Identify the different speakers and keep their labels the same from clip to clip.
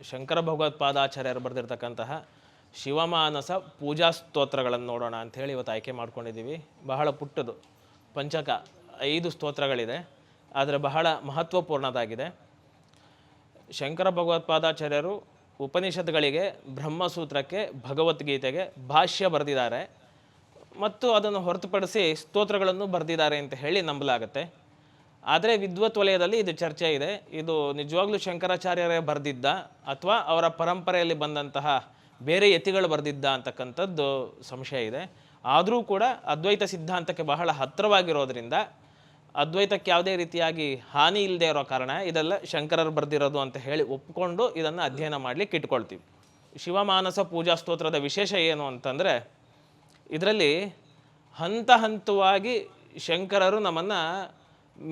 Speaker 1: ಶಂಕರ ಭಗವತ್ಪಾದಾಚಾರ್ಯರು ಬರೆದಿರ್ತಕ್ಕಂತಹ ಶಿವಮಾನಸ ಪೂಜಾ ಸ್ತೋತ್ರಗಳನ್ನು ನೋಡೋಣ ಅಂಥೇಳಿ ಇವತ್ತು ಆಯ್ಕೆ ಮಾಡ್ಕೊಂಡಿದ್ದೀವಿ. ಬಹಳ ಪುಟ್ಟದು ಪಂಚಕ 5 ಸ್ತೋತ್ರಗಳಿದೆ, ಆದರೆ ಬಹಳ ಮಹತ್ವಪೂರ್ಣದಾಗಿದೆ. ಶಂಕರ ಭಗವತ್ಪಾದಾಚಾರ್ಯರು ಉಪನಿಷತ್ಗಳಿಗೆ, ಬ್ರಹ್ಮಸೂತ್ರಕ್ಕೆ, ಭಗವದ್ಗೀತೆಗೆ ಭಾಷ್ಯ ಬರೆದಿದ್ದಾರೆ ಮತ್ತು ಅದನ್ನು ಹೊರತುಪಡಿಸಿ ಸ್ತೋತ್ರಗಳನ್ನು ಬರೆದಿದ್ದಾರೆ ಅಂತ ಹೇಳಿ ನಂಬಲಾಗುತ್ತೆ. ಆದರೆ ವಿದ್ವತ್ ವಲಯದಲ್ಲಿ ಇದು ಚರ್ಚೆ ಇದೆ. ಇದು ನಿಜವಾಗ್ಲೂ ಶಂಕರಾಚಾರ್ಯರೇ ಬರೆದಿದ್ದ ಅಥವಾ ಅವರ ಪರಂಪರೆಯಲ್ಲಿ ಬಂದಂತಹ ಬೇರೆ ಯತಿಗಳು ಬರೆದಿದ್ದ ಅಂತಕ್ಕಂಥದ್ದು ಸಂಶಯ ಇದೆ. ಆದರೂ ಕೂಡ ಅದ್ವೈತ ಸಿದ್ಧಾಂತಕ್ಕೆ ಬಹಳ ಹತ್ತಿರವಾಗಿರೋದ್ರಿಂದ, ಅದ್ವೈತಕ್ಕೆ ಯಾವುದೇ ರೀತಿಯಾಗಿ ಹಾನಿ ಇಲ್ಲದೆ ಇರೋ ಕಾರಣ ಇದೆಲ್ಲ ಶಂಕರರು ಬರೆದಿರೋದು ಅಂತ ಹೇಳಿ ಒಪ್ಪಿಕೊಂಡು ಇದನ್ನು ಅಧ್ಯಯನ ಮಾಡಲಿಕ್ಕೆ ಇಟ್ಕೊಳ್ತೀವಿ. ಶಿವಮಾನಸ ಪೂಜಾ ಸ್ತೋತ್ರದ ವಿಶೇಷ ಏನು ಅಂತಂದರೆ, ಇದರಲ್ಲಿ ಹಂತ ಹಂತವಾಗಿ ಶಂಕರರು ನಮ್ಮನ್ನು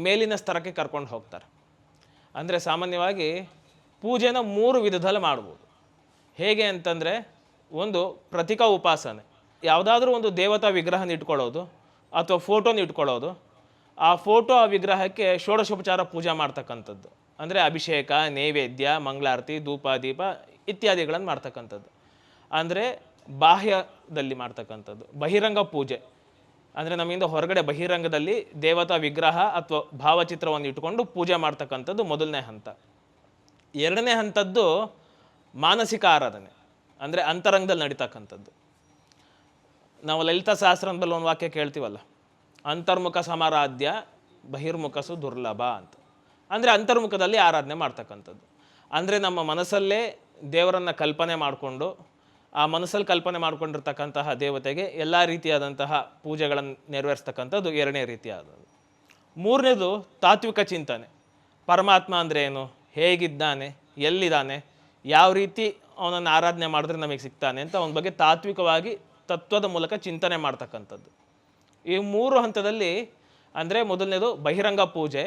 Speaker 1: ಮೇಲಿನ ಸ್ತರಕ್ಕೆ ಕರ್ಕೊಂಡು ಹೋಗ್ತಾರೆ. ಅಂದರೆ ಸಾಮಾನ್ಯವಾಗಿ ಪೂಜೆನ 3 ವಿಧದಲ್ಲಿ ಮಾಡ್ಬೋದು. ಹೇಗೆ ಅಂತಂದರೆ, ಒಂದು ಪ್ರತೀಕ ಉಪಾಸನೆ, ಯಾವುದಾದ್ರೂ ಒಂದು ದೇವತಾ ವಿಗ್ರಹನ ಇಟ್ಕೊಳ್ಳೋದು ಅಥವಾ ಫೋಟೋನ ಇಟ್ಕೊಳ್ಳೋದು, ಆ ಫೋಟೋ ಆ ವಿಗ್ರಹಕ್ಕೆ ಷೋಡಶೋಪಚಾರ ಪೂಜೆ ಮಾಡ್ತಕ್ಕಂಥದ್ದು. ಅಂದರೆ ಅಭಿಷೇಕ, ನೈವೇದ್ಯ, ಮಂಗಳಾರತಿ, ಧೂಪ, ದೀಪ ಇತ್ಯಾದಿಗಳನ್ನು ಮಾಡ್ತಕ್ಕಂಥದ್ದು. ಅಂದರೆ ಬಾಹ್ಯದಲ್ಲಿ ಮಾಡ್ತಕ್ಕಂಥದ್ದು. ಬಹಿರಂಗ ಪೂಜೆ ಅಂದರೆ ನಮ್ಮಿಂದ ಹೊರಗಡೆ ಬಹಿರಂಗದಲ್ಲಿ ದೇವತಾ ವಿಗ್ರಹ ಅಥವಾ ಭಾವಚಿತ್ರವನ್ನು ಇಟ್ಟುಕೊಂಡು ಪೂಜೆ ಮಾಡ್ತಕ್ಕಂಥದ್ದು ಮೊದಲನೇ ಹಂತ. ಎರಡನೇ ಹಂತದ್ದು ಮಾನಸಿಕ ಆರಾಧನೆ, ಅಂದರೆ ಅಂತರಂಗದಲ್ಲಿ ನಡೀತಕ್ಕಂಥದ್ದು. ನಾವು ಲಲಿತಾ ಸಹಸ್ರದಲ್ಲಿ ಒಂದು ವಾಕ್ಯ ಕೇಳ್ತೀವಲ್ಲ, ಅಂತರ್ಮುಖ ಸಮಾರಾಧ್ಯ ಬಹಿರ್ಮುಖಸು ದುರ್ಲಭ ಅಂತ. ಅಂದರೆ ಅಂತರ್ಮುಖದಲ್ಲಿ ಆರಾಧನೆ ಮಾಡ್ತಕ್ಕಂಥದ್ದು. ಅಂದರೆ ನಮ್ಮ ಮನಸ್ಸಲ್ಲೇ ದೇವರನ್ನು ಕಲ್ಪನೆ ಮಾಡಿಕೊಂಡು, ಆ ಮನಸ್ಸಲ್ಲಿ ಕಲ್ಪನೆ ಮಾಡ್ಕೊಂಡಿರ್ತಕ್ಕಂತಹ ದೇವತೆಗೆ ಎಲ್ಲ ರೀತಿಯಾದಂತಹ ಪೂಜೆಗಳನ್ನು ನೆರವೇರಿಸ್ತಕ್ಕಂಥದ್ದು ಎರಡನೇ ರೀತಿಯಾದದ್ದು. ಮೂರನೇದು ತಾತ್ವಿಕ ಚಿಂತನೆ. ಪರಮಾತ್ಮ ಅಂದರೆ ಏನು, ಹೇಗಿದ್ದಾನೆ, ಎಲ್ಲಿದ್ದಾನೆ, ಯಾವ ರೀತಿ ಅವನನ್ನು ಆರಾಧನೆ ಮಾಡಿದ್ರೆ ನಮಗೆ ಸಿಗ್ತಾನೆ ಅಂತ ಅವನ ಬಗ್ಗೆ ತಾತ್ವಿಕವಾಗಿ ತತ್ವದ ಮೂಲಕ ಚಿಂತನೆ ಮಾಡ್ತಕ್ಕಂಥದ್ದು. ಈ 3 ಹಂತದಲ್ಲಿ ಅಂದರೆ ಮೊದಲನೇದು ಬಹಿರಂಗ ಪೂಜೆ,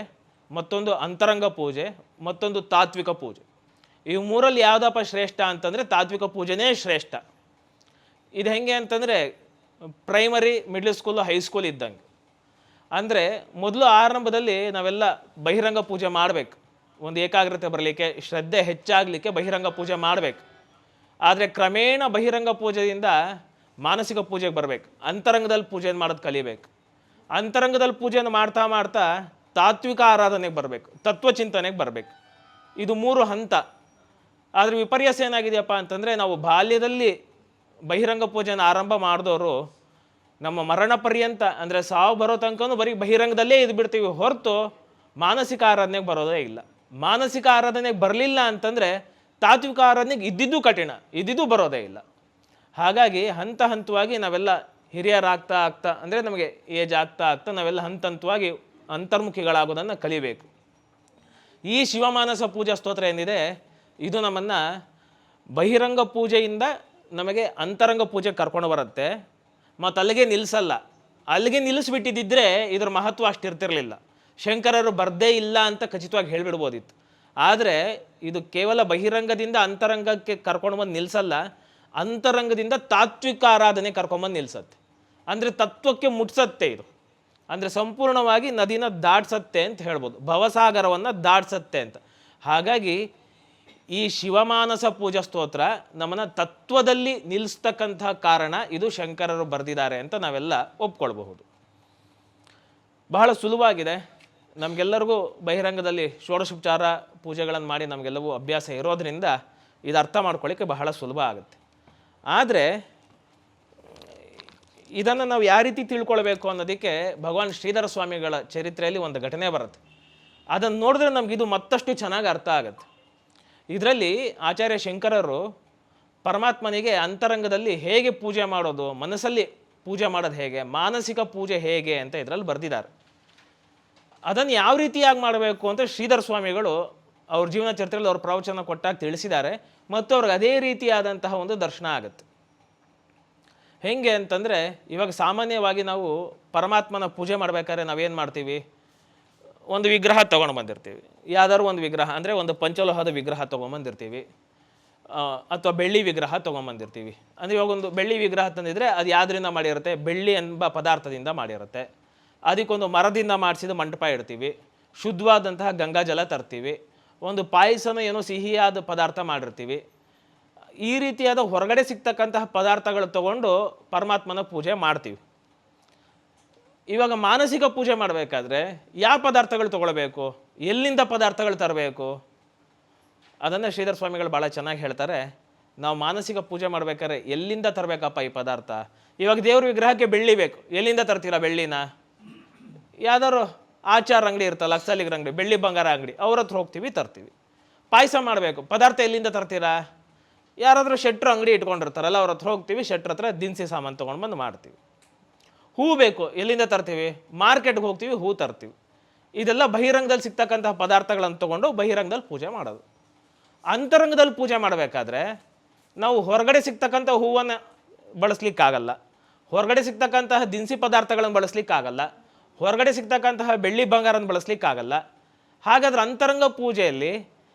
Speaker 1: ಮತ್ತೊಂದು ಅಂತರಂಗ ಪೂಜೆ, ಮತ್ತೊಂದು ತಾತ್ವಿಕ ಪೂಜೆ. ಈ 3ರಲ್ಲಿ ಯಾವುದಪ್ಪ ಶ್ರೇಷ್ಠ ಅಂತಂದರೆ ತಾತ್ವಿಕ ಪೂಜೆನೇ ಶ್ರೇಷ್ಠ. ಇದು ಹೆಂಗೆ ಅಂತಂದರೆ ಪ್ರೈಮರಿ, ಮಿಡ್ಲ್ ಸ್ಕೂಲು, ಹೈಸ್ಕೂಲ್ ಇದ್ದಂಗೆ. ಅಂದರೆ ಮೊದಲು ಆರಂಭದಲ್ಲಿ ನಾವೆಲ್ಲ ಬಹಿರಂಗ ಪೂಜೆ ಮಾಡಬೇಕು. ಒಂದು ಏಕಾಗ್ರತೆ ಬರಲಿಕ್ಕೆ, ಶ್ರದ್ಧೆ ಹೆಚ್ಚಾಗಲಿಕ್ಕೆ ಬಹಿರಂಗ ಪೂಜೆ ಮಾಡಬೇಕು. ಆದರೆ ಕ್ರಮೇಣ ಬಹಿರಂಗ ಪೂಜೆಯಿಂದ ಮಾನಸಿಕ ಪೂಜೆಗೆ ಬರಬೇಕು. ಅಂತರಂಗದಲ್ಲಿ ಪೂಜೆಯನ್ನು ಮಾಡೋದು ಕಲಿಬೇಕು. ಅಂತರಂಗದಲ್ಲಿ ಪೂಜೆಯನ್ನು ಮಾಡ್ತಾ ಮಾಡ್ತಾ ತಾತ್ವಿಕ ಆರಾಧನೆಗೆ ಬರಬೇಕು, ತತ್ವಚಿಂತನೆಗೆ ಬರಬೇಕು. ಇದು 3 ಹಂತ. ಆದರೆ ವಿಪರ್ಯಾಸ ಏನಾಗಿದೆಯಪ್ಪ ಅಂತಂದರೆ, ನಾವು ಬಾಲ್ಯದಲ್ಲಿ ಬಹಿರಂಗ ಪೂಜೆನ ಆರಂಭ ಮಾಡಿದವರು ನಮ್ಮ ಮರಣ ಪರ್ಯಂತ ಅಂದರೆ ಸಾವು ಬರೋ ತನಕನೂ ಬರೀ ಬಹಿರಂಗದಲ್ಲೇ ಇದು ಬಿಡ್ತೀವಿ ಹೊರತು ಮಾನಸಿಕ ಆರಾಧನೆಗೆ ಬರೋದೇ ಇಲ್ಲ. ಮಾನಸಿಕ ಆರಾಧನೆಗೆ ಬರಲಿಲ್ಲ ಅಂತಂದರೆ ತಾತ್ವಿಕ ಆರಾಧನೆಗೆ ಇದ್ದಿದ್ದು ಕಠಿಣ, ಇದ್ದಿದ್ದು ಬರೋದೇ ಇಲ್ಲ. ಹಾಗಾಗಿ ಹಂತ ಹಂತವಾಗಿ ನಾವೆಲ್ಲ ಹಿರಿಯರಾಗ್ತಾ ಆಗ್ತಾ ಅಂದರೆ ನಮಗೆ ಏಜ್ ಆಗ್ತಾ ಆಗ್ತಾ ನಾವೆಲ್ಲ ಹಂತ ಹಂತವಾಗಿ ಅಂತರ್ಮುಖಿಗಳಾಗೋದನ್ನು ಕಲಿಬೇಕು. ಈ ಶಿವಮಾನಸ ಪೂಜಾ ಸ್ತೋತ್ರ ಏನಿದೆ, ಇದು ನಮ್ಮನ್ನು ಬಹಿರಂಗ ಪೂಜೆಯಿಂದ ನಮಗೆ ಅಂತರಂಗ ಪೂಜೆಗೆ ಕರ್ಕೊಂಡು ಬರುತ್ತೆ ಮತ್ತು ಅಲ್ಲಿಗೆ ನಿಲ್ಲಿಸಲ್ಲ. ಅಲ್ಲಿಗೆ ನಿಲ್ಲಿಸ್ಬಿಟ್ಟಿದ್ದರೆ ಇದರ ಮಹತ್ವ ಅಷ್ಟಿರ್ತಿರಲಿಲ್ಲ. ಶಂಕರರು ಬರ್ದೇ ಇಲ್ಲ ಅಂತ ಖಚಿತವಾಗಿ ಹೇಳಿಬಿಡ್ಬೋದಿತ್ತು. ಆದರೆ ಇದು ಕೇವಲ ಬಹಿರಂಗದಿಂದ ಅಂತರಂಗಕ್ಕೆ ಕರ್ಕೊಂಡು ಬಂದು ನಿಲ್ಲಿಸಲ್ಲ, ಅಂತರಂಗದಿಂದ ತಾತ್ವಿಕ ಆರಾಧನೆ ಕರ್ಕೊಂಬಂದು ನಿಲ್ಲಿಸತ್ತೆ. ಅಂದರೆ ತತ್ವಕ್ಕೆ ಮುಟ್ಸತ್ತೆ ಇದು. ಅಂದರೆ ಸಂಪೂರ್ಣವಾಗಿ ನದಿನ ದಾಟ್ಸತ್ತೆ ಅಂತ ಹೇಳ್ಬೋದು, ಭವಸಾಗರವನ್ನು ದಾಟ್ಸತ್ತೆ ಅಂತ. ಹಾಗಾಗಿ ಈ ಶಿವಮಾನಸ ಪೂಜಾ ಸ್ತೋತ್ರ ನಮ್ಮನ್ನು ತತ್ವದಲ್ಲಿ ನಿಲ್ಲಿಸ್ತಕ್ಕಂಥ ಕಾರಣ ಇದು ಶಂಕರರು ಬರೆದಿದ್ದಾರೆ ಅಂತ ನಾವೆಲ್ಲ ಒಪ್ಕೊಳ್ಬಹುದು. ಬಹಳ ಸುಲಭವಾಗಿದೆ. ನಮಗೆಲ್ಲರಿಗೂ ಬಹಿರಂಗದಲ್ಲಿ ಷೋಡಶೋಪಚಾರ ಪೂಜೆಗಳನ್ನು ಮಾಡಿ ನಮಗೆಲ್ಲವೂ ಅಭ್ಯಾಸ ಇರೋದರಿಂದ ಇದು ಅರ್ಥ ಮಾಡ್ಕೊಳ್ಳಿಕ್ಕೆ ಬಹಳ ಸುಲಭ ಆಗುತ್ತೆ. ಆದರೆ ಇದನ್ನು ನಾವು ಯಾವ ರೀತಿ ತಿಳ್ಕೊಳ್ಬೇಕು ಅನ್ನೋದಕ್ಕೆ ಭಗವಾನ್ ಶ್ರೀಧರ ಸ್ವಾಮಿಗಳ ಚರಿತ್ರೆಯಲ್ಲಿ ಒಂದು ಘಟನೆ ಬರುತ್ತೆ. ಅದನ್ನು ನೋಡಿದ್ರೆ ನಮಗಿದು ಮತ್ತಷ್ಟು ಚೆನ್ನಾಗಿ ಅರ್ಥ ಆಗುತ್ತೆ. ಇದರಲ್ಲಿ ಆಚಾರ್ಯ ಶಂಕರರು ಪರಮಾತ್ಮನಿಗೆ ಅಂತರಂಗದಲ್ಲಿ ಹೇಗೆ ಪೂಜೆ ಮಾಡೋದು, ಮನಸ್ಸಲ್ಲಿ ಪೂಜೆ ಮಾಡೋದು ಹೇಗೆ, ಮಾನಸಿಕ ಪೂಜೆ ಹೇಗೆ ಅಂತ ಇದರಲ್ಲಿ ಬರೆದಿದ್ದಾರೆ. ಅದನ್ನು ಯಾವ ರೀತಿಯಾಗಿ ಮಾಡಬೇಕು ಅಂತ ಶ್ರೀಧರ ಸ್ವಾಮಿಗಳು ಅವ್ರ ಜೀವನ ಚರಿತ್ರೆಯಲ್ಲಿ ಅವ್ರ ಪ್ರವಚನ ಕೊಟ್ಟಾಗ ತಿಳಿಸಿದ್ದಾರೆ ಮತ್ತು ಅವ್ರಿಗೆ ಅದೇ ರೀತಿಯಾದಂತಹ ಒಂದು ದರ್ಶನ ಆಗುತ್ತೆ. ಹೇಗೆ ಅಂತಂದರೆ, ಇವಾಗ ಸಾಮಾನ್ಯವಾಗಿ ನಾವು ಪರಮಾತ್ಮನ ಪೂಜೆ ಮಾಡಬೇಕಾದ್ರೆ ನಾವೇನು ಮಾಡ್ತೀವಿ, ಒಂದು ವಿಗ್ರಹ ತೊಗೊಂಡು ಬಂದಿರ್ತೀವಿ. ಯಾವ್ದಾದ್ರು ಒಂದು ವಿಗ್ರಹ ಅಂದರೆ ಒಂದು ಪಂಚಲೋಹದ ವಿಗ್ರಹ ತೊಗೊಂಬಂದಿರ್ತೀವಿ ಅಥವಾ ಬೆಳ್ಳಿ ವಿಗ್ರಹ ತೊಗೊಂಬಂದಿರ್ತೀವಿ. ಅಂದರೆ ಇವಾಗ ಒಂದು ಬೆಳ್ಳಿ ವಿಗ್ರಹ ತಂದಿದ್ರೆ ಅದು ಯಾವುದರಿಂದ ಮಾಡಿರುತ್ತೆ, ಬೆಳ್ಳಿ ಎಂಬ ಪದಾರ್ಥದಿಂದ ಮಾಡಿರುತ್ತೆ. ಅದಕ್ಕೊಂದು ಮರದಿಂದ ಮಾಡಿಸಿದ ಮಂಟಪ ಇಡ್ತೀವಿ, ಶುದ್ಧವಾದಂತಹ ಗಂಗಾಜಲ ತರ್ತೀವಿ, ಒಂದು ಪಾಯಸನ ಏನೋ ಸಿಹಿಯಾದ ಪದಾರ್ಥ ಮಾಡಿರ್ತೀವಿ. ಈ ರೀತಿಯಾದ ಹೊರಗಡೆ ಸಿಗ್ತಕ್ಕಂತಹ ಪದಾರ್ಥಗಳು ತಗೊಂಡು ಪರಮಾತ್ಮನ ಪೂಜೆ ಮಾಡ್ತೀವಿ. ಇವಾಗ ಮಾನಸಿಕ ಪೂಜೆ ಮಾಡಬೇಕಾದ್ರೆ ಯಾವ ಪದಾರ್ಥಗಳು ತೊಗೊಳ್ಬೇಕು, ಎಲ್ಲಿಂದ ಪದಾರ್ಥಗಳು ತರಬೇಕು, ಅದನ್ನು ಶ್ರೀಧರ ಸ್ವಾಮಿಗಳು ಭಾಳ ಚೆನ್ನಾಗಿ ಹೇಳ್ತಾರೆ. ನಾವು ಮಾನಸಿಕ ಪೂಜೆ ಮಾಡ್ಬೇಕಾದ್ರೆ ಎಲ್ಲಿಂದ ತರಬೇಕಪ್ಪ ಈ ಪದಾರ್ಥ? ಇವಾಗ ದೇವ್ರ ವಿಗ್ರಹಕ್ಕೆ ಬೆಳ್ಳಿ ಬೇಕು, ಎಲ್ಲಿಂದ ತರ್ತೀರಾ ಬೆಳ್ಳಿನ? ಯಾವ್ದಾದ್ರು ಆಚಾರ ಅಂಗಡಿ ಇರ್ತಲ್ಲ, ಅಕ್ಸಲಿಗರ ಅಂಗಡಿ, ಬೆಳ್ಳಿ ಬಂಗಾರ ಅಂಗಡಿ, ಅವ್ರ ಹತ್ರ ಹೋಗ್ತೀವಿ ತರ್ತೀವಿ. ಪಾಯಸ ಮಾಡಬೇಕು, ಪದಾರ್ಥ ಎಲ್ಲಿಂದ ತರ್ತೀರಾ? ಯಾರಾದರೂ ಶೆಟ್ರು ಅಂಗಡಿ ಇಟ್ಕೊಂಡಿರ್ತಾರಲ್ಲ, ಅವ್ರ ಹತ್ರ ಹೋಗ್ತೀವಿ, ಶೆಟ್ರ ಹತ್ರ ದಿನಸಿ ಸಾಮಾನು ತೊಗೊಂಡು ಬಂದು ಮಾಡ್ತೀವಿ. ಹೂ ಬೇಕು, ಎಲ್ಲಿಂದ ತರ್ತೀವಿ? ಮಾರ್ಕೆಟ್ಗೆ ಹೋಗ್ತೀವಿ, ಹೂ ತರ್ತೀವಿ. ಇದೆಲ್ಲ ಬಹಿರಂಗದಲ್ಲಿ ಸಿಗ್ತಕ್ಕಂತಹ ಪದಾರ್ಥಗಳನ್ನು ತೊಗೊಂಡು ಬಹಿರಂಗದಲ್ಲಿ ಪೂಜೆ ಮಾಡೋದು. ಅಂತರಂಗದಲ್ಲಿ ಪೂಜೆ ಮಾಡಬೇಕಾದ್ರೆ ನಾವು ಹೊರಗಡೆ ಸಿಗ್ತಕ್ಕಂಥ ಹೂವನ್ನು ಬಳಸ್ಲಿಕ್ಕಾಗಲ್ಲ, ಹೊರಗಡೆ ಸಿಗ್ತಕ್ಕಂತಹ ದಿನಸಿ ಪದಾರ್ಥಗಳನ್ನು ಬಳಸ್ಲಿಕ್ಕಾಗಲ್ಲ, ಹೊರಗಡೆ ಸಿಗ್ತಕ್ಕಂತಹ ಬೆಳ್ಳಿ ಬಂಗಾರನ ಬಳಸ್ಲಿಕ್ಕಾಗಲ್ಲ. ಹಾಗಾದ್ರೆ ಅಂತರಂಗ ಪೂಜೆಯಲ್ಲಿ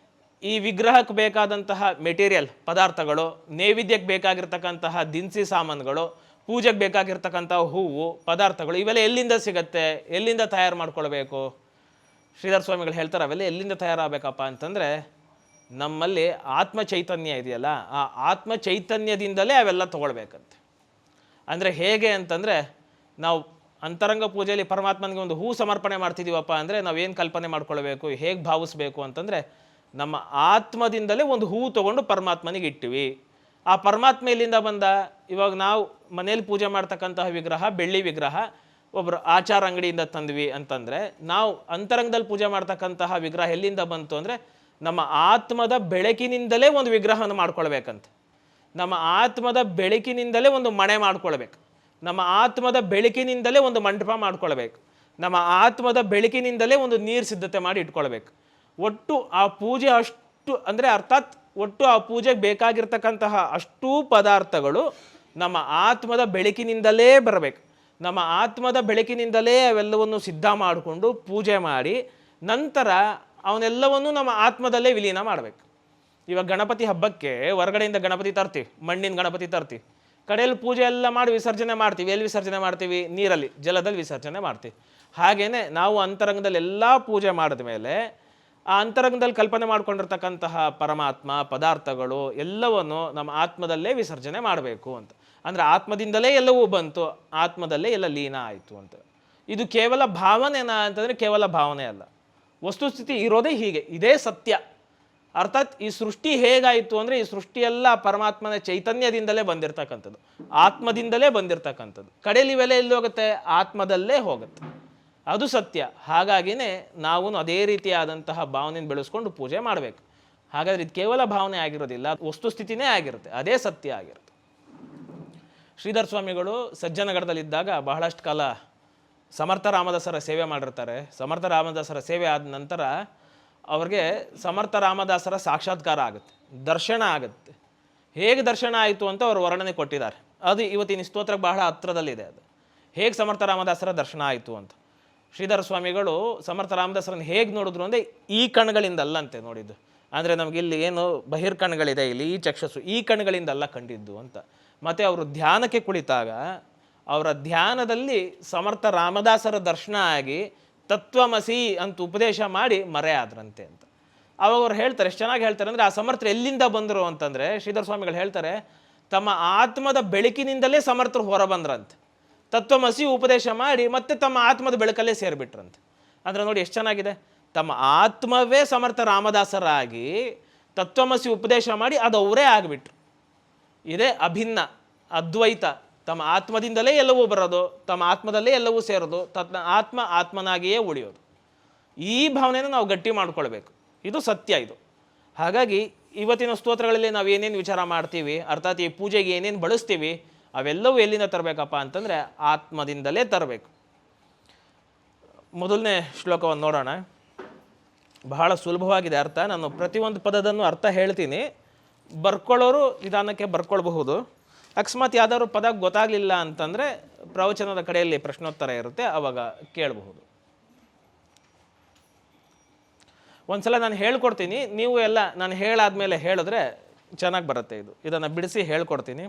Speaker 1: ಈ ವಿಗ್ರಹಕ್ಕೆ ಬೇಕಾದಂತಹ ಮೆಟೀರಿಯಲ್ ಪದಾರ್ಥಗಳು, ನೈವೇದ್ಯಕ್ಕೆ ಬೇಕಾಗಿರ್ತಕ್ಕಂತಹ ದಿನಸಿ ಸಾಮಾನುಗಳು, ಪೂಜೆಗೆ ಬೇಕಾಗಿರ್ತಕ್ಕಂಥ ಹೂವು ಪದಾರ್ಥಗಳು, ಇವೆಲ್ಲ ಎಲ್ಲಿಂದ ಸಿಗತ್ತೆ, ಎಲ್ಲಿಂದ ತಯಾರು ಮಾಡ್ಕೊಳ್ಬೇಕು? ಶ್ರೀಧರ ಸ್ವಾಮಿಗಳು ಹೇಳ್ತಾರೆ, ಅವೆಲ್ಲ ಎಲ್ಲಿಂದ ತಯಾರಾಗಬೇಕಪ್ಪ ಅಂತಂದರೆ ನಮ್ಮಲ್ಲಿ ಆತ್ಮ ಚೈತನ್ಯ ಇದೆಯಲ್ಲ, ಆ ಆತ್ಮ ಚೈತನ್ಯದಿಂದಲೇ ಅವೆಲ್ಲ ತೊಗೊಳ್ಬೇಕಂತೆ. ಅಂದರೆ ಹೇಗೆ ಅಂತಂದರೆ, ನಾವು ಅಂತರಂಗ ಪೂಜೆಯಲ್ಲಿ ಪರಮಾತ್ಮನಿಗೆ ಒಂದು ಹೂ ಸಮರ್ಪಣೆ ಮಾಡ್ತಿದ್ದೀವಪ್ಪ ಅಂದರೆ ನಾವೇನು ಕಲ್ಪನೆ ಮಾಡ್ಕೊಳ್ಬೇಕು, ಹೇಗೆ ಭಾವಿಸ್ಬೇಕು ಅಂತಂದರೆ, ನಮ್ಮ ಆತ್ಮದಿಂದಲೇ ಒಂದು ಹೂ ತೊಗೊಂಡು ಪರಮಾತ್ಮನಿಗೆ ಇಟ್ಟಿವಿ. ಆ ಪರಮಾತ್ಮ ಎಲ್ಲಿಂದ ಬಂದ? ಇವಾಗ ನಾವು ಮನೇಲಿ ಪೂಜೆ ಮಾಡ್ತಕ್ಕಂತಹ ವಿಗ್ರಹ ಬೆಳ್ಳಿ ವಿಗ್ರಹ ಒಬ್ಬರು ಆಚಾರ ಅಂಗಡಿಯಿಂದ ತಂದ್ವಿ ಅಂತಂದರೆ, ನಾವು ಅಂತರಂಗದಲ್ಲಿ ಪೂಜೆ ಮಾಡ್ತಕ್ಕಂತಹ ವಿಗ್ರಹ ಎಲ್ಲಿಂದ ಬಂತು ಅಂದರೆ ನಮ್ಮ ಆತ್ಮದ ಬೆಳಕಿನಿಂದಲೇ ಒಂದು ವಿಗ್ರಹವನ್ನು ಮಾಡ್ಕೊಳ್ಬೇಕಂತೆ. ನಮ್ಮ ಆತ್ಮದ ಬೆಳಕಿನಿಂದಲೇ ಒಂದು ಮಣೆ ಮಾಡ್ಕೊಳ್ಬೇಕು, ನಮ್ಮ ಆತ್ಮದ ಬೆಳಕಿನಿಂದಲೇ ಒಂದು ಮಂಟಪ ಮಾಡ್ಕೊಳ್ಬೇಕು, ನಮ್ಮ ಆತ್ಮದ ಬೆಳಕಿನಿಂದಲೇ ಒಂದು ನೀರು ಸಿದ್ಧತೆ ಮಾಡಿ ಇಟ್ಕೊಳ್ಬೇಕು. ಒಟ್ಟು ಆ ಪೂಜೆ ಅಷ್ಟು ಅಂದರೆ ಅರ್ಥಾತ್ ಒಟ್ಟು ಆ ಪೂಜೆಗೆ ಬೇಕಾಗಿರ್ತಕ್ಕಂತಹ ಅಷ್ಟೂ ಪದಾರ್ಥಗಳು ನಮ್ಮ ಆತ್ಮದ ಬೆಳಕಿನಿಂದಲೇ ಬರಬೇಕು. ನಮ್ಮ ಆತ್ಮದ ಬೆಳಕಿನಿಂದಲೇ ಅವೆಲ್ಲವನ್ನು ಸಿದ್ಧ ಮಾಡಿಕೊಂಡು ಪೂಜೆ ಮಾಡಿ ನಂತರ ಅವನ್ನೆಲ್ಲವನ್ನು ನಮ್ಮ ಆತ್ಮದಲ್ಲೇ ವಿಲೀನ ಮಾಡಬೇಕು. ಇವಾಗ ಗಣಪತಿ ಹಬ್ಬಕ್ಕೆ ಹೊರಗಡೆಯಿಂದ ಗಣಪತಿ ತರ್ತೀವಿ, ಮಣ್ಣಿನ ಗಣಪತಿ ತರ್ತೀವಿ, ಕಡೆಯಲ್ಲಿ ಪೂಜೆ ಎಲ್ಲ ಮಾಡಿ ವಿಸರ್ಜನೆ ಮಾಡ್ತೀವಿ. ಎಲ್ಲಿ ವಿಸರ್ಜನೆ ಮಾಡ್ತೀವಿ? ನೀರಲ್ಲಿ, ಜಲದಲ್ಲಿ ವಿಸರ್ಜನೆ ಮಾಡ್ತೀವಿ. ಹಾಗೆಯೇ ನಾವು ಅಂತರಂಗದಲ್ಲಿ ಎಲ್ಲ ಪೂಜೆ ಮಾಡಿದ ಮೇಲೆ ಆ ಅಂತರಂಗದಲ್ಲಿ ಕಲ್ಪನೆ ಮಾಡ್ಕೊಂಡಿರ್ತಕ್ಕಂತಹ ಪರಮಾತ್ಮ ಪದಾರ್ಥಗಳು ಎಲ್ಲವನ್ನು ನಮ್ಮ ಆತ್ಮದಲ್ಲೇ ವಿಸರ್ಜನೆ ಮಾಡಬೇಕು ಅಂತ. ಅಂದರೆ ಆತ್ಮದಿಂದಲೇ ಎಲ್ಲವೂ ಬಂತು, ಆತ್ಮದಲ್ಲೇ ಎಲ್ಲ ಲೀನ ಆಯಿತು ಅಂತ. ಇದು ಕೇವಲ ಭಾವನೆನಾ ಅಂತಂದರೆ ಕೇವಲ ಭಾವನೆ ಅಲ್ಲ, ವಸ್ತುಸ್ಥಿತಿ ಇರೋದೇ ಹೀಗೆ, ಇದೇ ಸತ್ಯ. ಅರ್ಥಾತ್ ಈ ಸೃಷ್ಟಿ ಹೇಗಾಯಿತು ಅಂದರೆ ಈ ಸೃಷ್ಟಿಯೆಲ್ಲ ಪರಮಾತ್ಮನ ಚೈತನ್ಯದಿಂದಲೇ ಬಂದಿರತಕ್ಕಂಥದ್ದು, ಆತ್ಮದಿಂದಲೇ ಬಂದಿರತಕ್ಕಂಥದ್ದು. ಕಡೆಯಲ್ಲಿ ಇವೆಲ್ಲ ಎಲ್ಲಿ ಹೋಗುತ್ತೆ? ಆತ್ಮದಲ್ಲೇ ಹೋಗುತ್ತೆ. ಅದು ಸತ್ಯ. ಹಾಗಾಗಿನೇ ನಾವು ಅದೇ ರೀತಿಯಾದಂತಹ ಭಾವನೆಯನ್ನು ಬೆಳೆಸ್ಕೊಂಡು ಪೂಜೆ ಮಾಡಬೇಕು. ಹಾಗಾದರೆ ಇದು ಕೇವಲ ಭಾವನೆ ಆಗಿರೋದಿಲ್ಲ, ವಸ್ತುಸ್ಥಿತಿನೇ ಆಗಿರುತ್ತೆ, ಅದೇ ಸತ್ಯ ಆಗಿರುತ್ತೆ. ಶ್ರೀಧರ ಸ್ವಾಮಿಗಳು ಸಜ್ಜನಗಢದಲ್ಲಿದ್ದಾಗ ಬಹಳಷ್ಟು ಕಾಲ ಸಮರ್ಥ ರಾಮದಾಸರ ಸೇವೆ ಮಾಡಿರ್ತಾರೆ. ಸಮರ್ಥ ರಾಮದಾಸರ ಸೇವೆ ಆದ ನಂತರ ಅವ್ರಿಗೆ ಸಮರ್ಥ ರಾಮದಾಸರ ಸಾಕ್ಷಾತ್ಕಾರ ಆಗುತ್ತೆ, ದರ್ಶನ ಆಗುತ್ತೆ. ಹೇಗೆ ದರ್ಶನ ಆಯಿತು ಅಂತ ಅವರು ವರ್ಣನೆ ಕೊಟ್ಟಿದ್ದಾರೆ. ಅದು ಇವತ್ತಿನ ಸ್ತೋತ್ರಕ್ಕೆ ಬಹಳ ಹತ್ರದಲ್ಲಿದೆ. ಅದು ಹೇಗೆ ಸಮರ್ಥ ರಾಮದಾಸರ ದರ್ಶನ ಆಯಿತು ಅಂತ. ಶ್ರೀಧರ ಸ್ವಾಮಿಗಳು ಸಮರ್ಥ ರಾಮದಾಸರನ್ನು ಹೇಗೆ ನೋಡಿದ್ರು ಅಂದರೆ ಈ ಕಣ್ಗಳಿಂದಲ್ಲಂತೆ ನೋಡಿದ್ದು. ಅಂದರೆ ನಮಗಿಲ್ಲಿ ಏನು ಬಹಿರ್ಕಣ್ಗಳಿದೆ, ಇಲ್ಲಿ ಈ ಚಕ್ಷಸ್ಸು, ಈ ಕಣ್ಗಳಿಂದಲ್ಲ ಕಂಡಿದ್ದು ಅಂತ. ಮತ್ತು ಅವರು ಧ್ಯಾನಕ್ಕೆ ಕುಳಿತಾಗ ಅವರ ಧ್ಯಾನದಲ್ಲಿ ಸಮರ್ಥ ರಾಮದಾಸರ ದರ್ಶನ ಆಗಿ ತತ್ವಮಸಿ ಅಂತ ಉಪದೇಶ ಮಾಡಿ ಮರೆ ಆದ್ರಂತೆ ಅಂತ. ಅವಾಗ ಅವ್ರು ಹೇಳ್ತಾರೆ, ಎಷ್ಟು ಚೆನ್ನಾಗಿ ಹೇಳ್ತಾರೆ ಅಂದರೆ, ಆ ಸಮರ್ಥರು ಎಲ್ಲಿಂದ ಬಂದರು ಅಂತಂದರೆ ಶ್ರೀಧರ ಸ್ವಾಮಿಗಳು ಹೇಳ್ತಾರೆ, ತಮ್ಮ ಆತ್ಮದ ಬೆಳಕಿನಿಂದಲೇ ಸಮರ್ಥರು ಹೊರ ಬಂದ್ರಂತೆ. ತತ್ವಮಸಿ ಉಪದೇಶ ಮಾಡಿ ಮತ್ತೆ ತಮ್ಮ ಆತ್ಮದ ಬೆಳಕಲ್ಲೇ ಸೇರಿಬಿಟ್ರಂತೆ. ಅಂದರೆ ನೋಡಿ ಎಷ್ಟು ಚೆನ್ನಾಗಿದೆ. ತಮ್ಮ ಆತ್ಮವೇ ಸಮರ್ಥ ರಾಮದಾಸರಾಗಿ ತತ್ವಮಸಿ ಉಪದೇಶ ಮಾಡಿ ಅದು ಅವರೇ ಆಗಿಬಿಟ್ರು. ಇದೇ ಅಭಿನ್ನ ಅದ್ವೈತ. ತಮ್ಮ ಆತ್ಮದಿಂದಲೇ ಎಲ್ಲವೂ ಬರೋದು, ತಮ್ಮ ಆತ್ಮದಲ್ಲೇ ಎಲ್ಲವೂ ಸೇರೋದು, ಆತ್ಮ ಆತ್ಮನಾಗಿಯೇ ಉಳಿಯೋದು. ಈ ಭಾವನೆಯನ್ನು ನಾವು ಗಟ್ಟಿ ಮಾಡ್ಕೊಳ್ಬೇಕು. ಇದು ಸತ್ಯ. ಇದು ಹಾಗಾಗಿ ಇವತ್ತಿನ ಸ್ತೋತ್ರಗಳಲ್ಲಿ ನಾವು ಏನೇನು ವಿಚಾರ ಮಾಡ್ತೀವಿ, ಅರ್ಥಾತ್ ಈ ಪೂಜೆಗೆ ಏನೇನು ಬಳಸ್ತೀವಿ, ಅವೆಲ್ಲವೂ ಎಲ್ಲಿಂದ ತರಬೇಕಪ್ಪ ಅಂತಂದರೆ ಆತ್ಮದಿಂದಲೇ ತರಬೇಕು. ಮೊದಲನೇ ಶ್ಲೋಕವನ್ನು ನೋಡೋಣ. ಬಹಳ ಸುಲಭವಾಗಿದೆ ಅರ್ಥ. ನಾನು ಪ್ರತಿಯೊಂದು ಪದದನ್ನು ಅರ್ಥ ಹೇಳ್ತೀನಿ, ಬರ್ಕೊಳ್ಳೋರು ನಿಧಾನಕ್ಕೆ ಬರ್ಕೊಳ್ಬಹುದು. ಅಕಸ್ಮಾತ್ ಯಾವ್ದಾದ್ರು ಪದ ಗೊತ್ತಾಗಲಿಲ್ಲ ಅಂತಂದರೆ ಪ್ರವಚನದ ಕಡೆಯಲ್ಲಿ ಪ್ರಶ್ನೋತ್ತರ ಇರುತ್ತೆ, ಆವಾಗ ಕೇಳಬಹುದು. ಒಂದ್ಸಲ ನಾನು ಹೇಳ್ಕೊಡ್ತೀನಿ, ನೀವು ಎಲ್ಲ ನಾನು ಹೇಳಾದ್ಮೇಲೆ ಹೇಳಿದ್ರೆ ಚೆನ್ನಾಗಿ ಬರುತ್ತೆ. ಇದನ್ನು ಬಿಡಿಸಿ ಹೇಳ್ಕೊಡ್ತೀನಿ.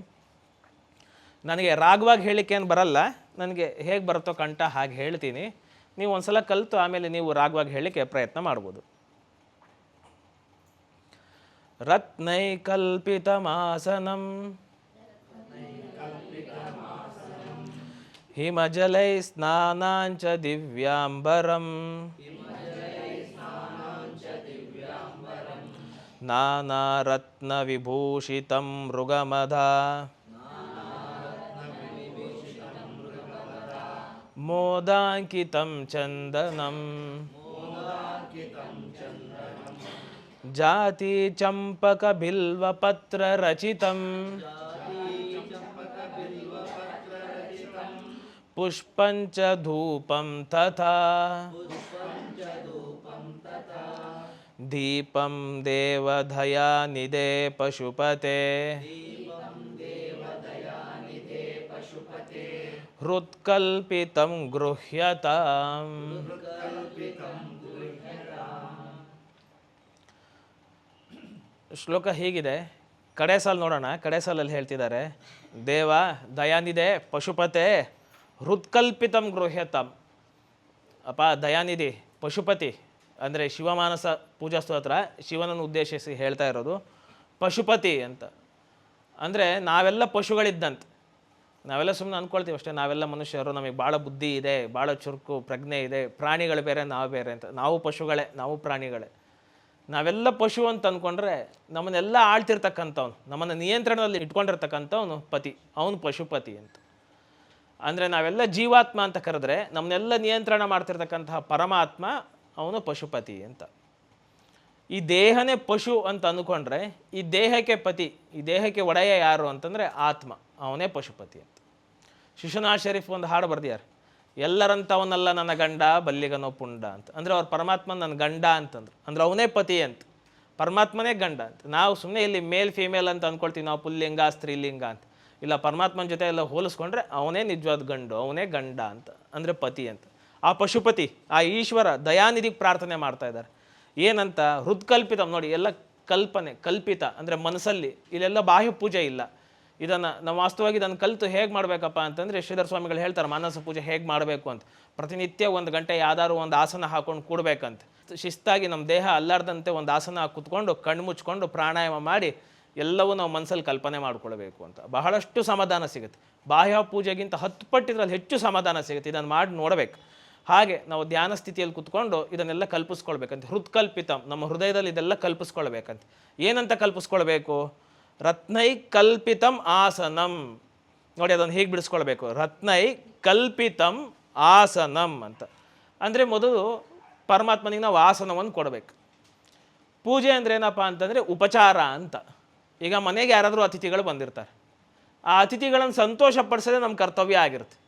Speaker 1: ನನಗೆ ರಾಗವಾಗಿ ಹೇಳಲಿಕ್ಕೆ ಏನು ಬರಲ್ಲ, ನನಗೆ ಹೇಗೆ ಬರುತ್ತೋ ಕಂಠ ಹಾಗೆ ಹೇಳ್ತೀನಿ. ನೀವು ಒಂದ್ಸಲ ಕಲಿತು ಆಮೇಲೆ ನೀವು ರಾಗವಾಗಿ ಹೇಳಲಿಕ್ಕೆ ಪ್ರಯತ್ನ ಮಾಡ್ಬೋದು. ರತ್ನೈಕಲ್ಪಿತಮಾಸನಂ ಹಿಮಜಲೈ ಸ್ನಾನಾಂಚ ದಿವ್ಯಾಂಬರಂ ನಾನಾರತ್ನವಿಭೂಷಿತಂ ಮೃಗಮದ ಮೋದಾಂಕಿತಂ ಚಂದನಂ ಜಾತಿ ಚಂಪಕ ಬಿಲ್ವಪತ್ರ ರಚಿತಂ ಪುಷ್ಪಂಚ ಧೂಪಂ ತಥಾ ದೀಪಂ ದೇವಧಯಾನಿಧೇ ಪಶುಪತೆ ಹೃತ್ಕಲ್ಪಿತಂ ಗೃಹ್ಯತಾಂ. ಶ್ಲೋಕ ಹೀಗಿದೆ. ಕಡೆ ಸಾಲು ನೋಡೋಣ. ಕಡೆ ಸಾಲಲ್ಲಿ ಹೇಳ್ತಿದ್ದಾರೆ, ದೇವ ದಯಾನಿಧೆ ಪಶುಪತೆ ಹೃತ್ಕಲ್ಪಿತಂ ಗೃಹ್ಯತಾಂ. ಅಪ್ಪ ದಯಾನಿಧಿ ಪಶುಪತಿ ಅಂದರೆ ಶಿವಮಾನಸ ಪೂಜಾ ಸ್ತೋತ್ರ ಶಿವನನ್ನು ಉದ್ದೇಶಿಸಿ ಹೇಳ್ತಾ ಇರೋದು. ಪಶುಪತಿ ಅಂತ ಅಂದರೆ ನಾವೆಲ್ಲ ಪಶುಗಳಿದ್ದಂತೆ. ನಾವೆಲ್ಲ ಸುಮ್ಮನೆ ಅಂದ್ಕೊಳ್ತೀವಿ ಅಷ್ಟೇ, ನಾವೆಲ್ಲ ಮನುಷ್ಯರು, ನಮಗೆ ಭಾಳ ಬುದ್ಧಿ ಇದೆ, ಭಾಳ ಚುರುಕು ಪ್ರಜ್ಞೆ ಇದೆ, ಪ್ರಾಣಿಗಳು ಬೇರೆ ನಾವು ಬೇರೆ ಅಂತ. ನಾವು ಪಶುಗಳೇ, ನಾವು ಪ್ರಾಣಿಗಳೇ. ನಾವೆಲ್ಲ ಪಶು ಅಂತ ಅಂದ್ಕೊಂಡ್ರೆ ನಮ್ಮನ್ನೆಲ್ಲ ಆಳ್ತಿರ್ತಕ್ಕಂಥವ್ನು, ನಮ್ಮನ್ನು ನಿಯಂತ್ರಣದಲ್ಲಿ ಇಟ್ಕೊಂಡಿರ್ತಕ್ಕಂಥವ್ನು ಪತಿ, ಅವನು ಪಶುಪತಿ ಅಂತ. ಅಂದರೆ ನಾವೆಲ್ಲ ಜೀವಾತ್ಮ ಅಂತ ಕರೆದ್ರೆ ನಮ್ಮನ್ನೆಲ್ಲ ನಿಯಂತ್ರಣ ಮಾಡ್ತಿರ್ತಕ್ಕಂತಹ ಪರಮಾತ್ಮ ಅವನು ಪಶುಪತಿ ಅಂತ. ಈ ದೇಹನೇ ಪಶು ಅಂತ ಅಂದ್ಕೊಂಡ್ರೆ ಈ ದೇಹಕ್ಕೆ ಪತಿ, ಈ ದೇಹಕ್ಕೆ ಒಡೆಯ ಯಾರು ಅಂತಂದರೆ ಆತ್ಮ, ಅವನೇ ಪಶುಪತಿ ಅಂತ. ಶಿಶುನಾಳ್ ಶರೀಫ್ ಒಂದು ಹಾಡು ಬರ್ದಿದ್ದಾರೆ, ಎಲ್ಲರಂಥವನಲ್ಲ ನನ್ನ ಗಂಡ ಬಲ್ಲಿಗನೋ ಪುಂಡ ಅಂತ. ಅಂದರೆ ಅವ್ರ ಪರಮಾತ್ಮ ನನ್ನ ಗಂಡ ಅಂತಂದ್ರು, ಅಂದ್ರೆ ಅವನೇ ಪತಿ ಅಂತ, ಪರಮಾತ್ಮನೇ ಗಂಡ ಅಂತ. ನಾವು ಸುಮ್ಮನೆ ಇಲ್ಲಿ ಮೇಲ್ ಫೀಮೇಲ್ ಅಂತ ಅಂದ್ಕೊಳ್ತೀವಿ, ನಾವು ಪುಲ್ಲಿಂಗ ಸ್ತ್ರೀಲಿಂಗ ಅಂತ. ಇಲ್ಲ, ಪರಮಾತ್ಮನ ಜೊತೆ ಎಲ್ಲ ಹೋಲಿಸ್ಕೊಂಡ್ರೆ ಅವನೇ ನಿಜವಾದ ಗಂಡು, ಅವನೇ ಗಂಡ ಅಂತ, ಅಂದರೆ ಪತಿ ಅಂತ. ಆ ಪಶುಪತಿ, ಆ ಈಶ್ವರ ದಯಾನಿಧಿಗೆ ಪ್ರಾರ್ಥನೆ ಮಾಡ್ತಾ ಇದ್ದಾರೆ. ಏನಂತ? ಹೃತ್ಕಲ್ಪಿತ. ನೋಡಿ, ಎಲ್ಲ ಕಲ್ಪನೆ, ಕಲ್ಪಿತ ಅಂದರೆ ಮನಸ್ಸಲ್ಲಿ. ಇಲ್ಲೆಲ್ಲ ಬಾಹ್ಯ ಪೂಜೆ ಇಲ್ಲ. ಇದನ್ನು ನಾವು ವಾಸ್ತವವಾಗಿ ಇದನ್ನು ಕಲಿತು ಹೇಗೆ ಮಾಡಬೇಕಪ್ಪ ಅಂತಂದರೆ ಶ್ರೀಧರ ಸ್ವಾಮಿಗಳು ಹೇಳ್ತಾರೆ ಮಾನಸ ಪೂಜೆ ಹೇಗೆ ಮಾಡಬೇಕು ಅಂತ. ಪ್ರತಿನಿತ್ಯ 1 ಗಂಟೆ ಯಾವ್ದಾದ್ರು ಒಂದು ಆಸನ ಹಾಕೊಂಡು ಕೂಡಬೇಕಂತ. ಶಿಸ್ತಾಗಿ ನಮ್ಮ ದೇಹ ಅಲ್ಲಾರ್ದಂತೆ ಒಂದು ಆಸನ ಕೂತ್ಕೊಂಡು ಕಣ್ಣು ಮುಚ್ಕೊಂಡು ಪ್ರಾಣಾಯಾಮ ಮಾಡಿ ಎಲ್ಲವೂ ನಾವು ಮನಸ್ಸಲ್ಲಿ ಕಲ್ಪನೆ ಮಾಡ್ಕೊಳ್ಬೇಕು ಅಂತ. ಬಹಳಷ್ಟು ಸಮಾಧಾನ ಸಿಗುತ್ತೆ. ಬಾಹ್ಯ ಪೂಜೆಗಿಂತ 10 ಪಟ್ಟು ಇದರಲ್ಲಿ ಹೆಚ್ಚು ಸಮಾಧಾನ ಸಿಗುತ್ತೆ. ಇದನ್ನು ಮಾಡಿ ನೋಡಬೇಕು. ಹಾಗೆ ನಾವು ಧ್ಯಾನ ಸ್ಥಿತಿಯಲ್ಲಿ ಕೂತ್ಕೊಂಡು ಇದನ್ನೆಲ್ಲ ಕಲ್ಪಿಸ್ಕೊಳ್ಬೇಕಂತ. ಹೃತ್ಕಲ್ಪಿತಂ, ನಮ್ಮ ಹೃದಯದಲ್ಲಿ ಇದೆಲ್ಲ ಕಲ್ಪಿಸ್ಕೊಳ್ಬೇಕಂತ. ಏನಂತ ಕಲ್ಪಿಸ್ಕೊಳ್ಬೇಕು? ರತ್ನೈ ಕಲ್ಪಿತಂ ಆಸನಂ. ನೋಡಿ, ಅದನ್ನು ಹೀಗೆ ಬಿಡಿಸ್ಕೊಳ್ಬೇಕು, ರತ್ನೈ ಕಲ್ಪಿತಂ ಆಸನಂ ಅಂತ. ಅಂದರೆ ಮೊದಲು ಪರಮಾತ್ಮನಿಗೆ ನಾವು ಆಸನವನ್ನು ಕೊಡಬೇಕು. ಪೂಜೆ ಅಂದರೆ ಏನಪ್ಪ ಅಂತಂದರೆ ಉಪಚಾರ ಅಂತ. ಈಗ ಮನೆಗೆ ಯಾರಾದರೂ ಅತಿಥಿಗಳು ಬಂದಿರ್ತಾರೆ, ಆ ಅತಿಥಿಗಳನ್ನು ಸಂತೋಷಪಡಿಸೋದೇ ನಮ್ಮ ಕರ್ತವ್ಯ ಆಗಿರುತ್ತೆ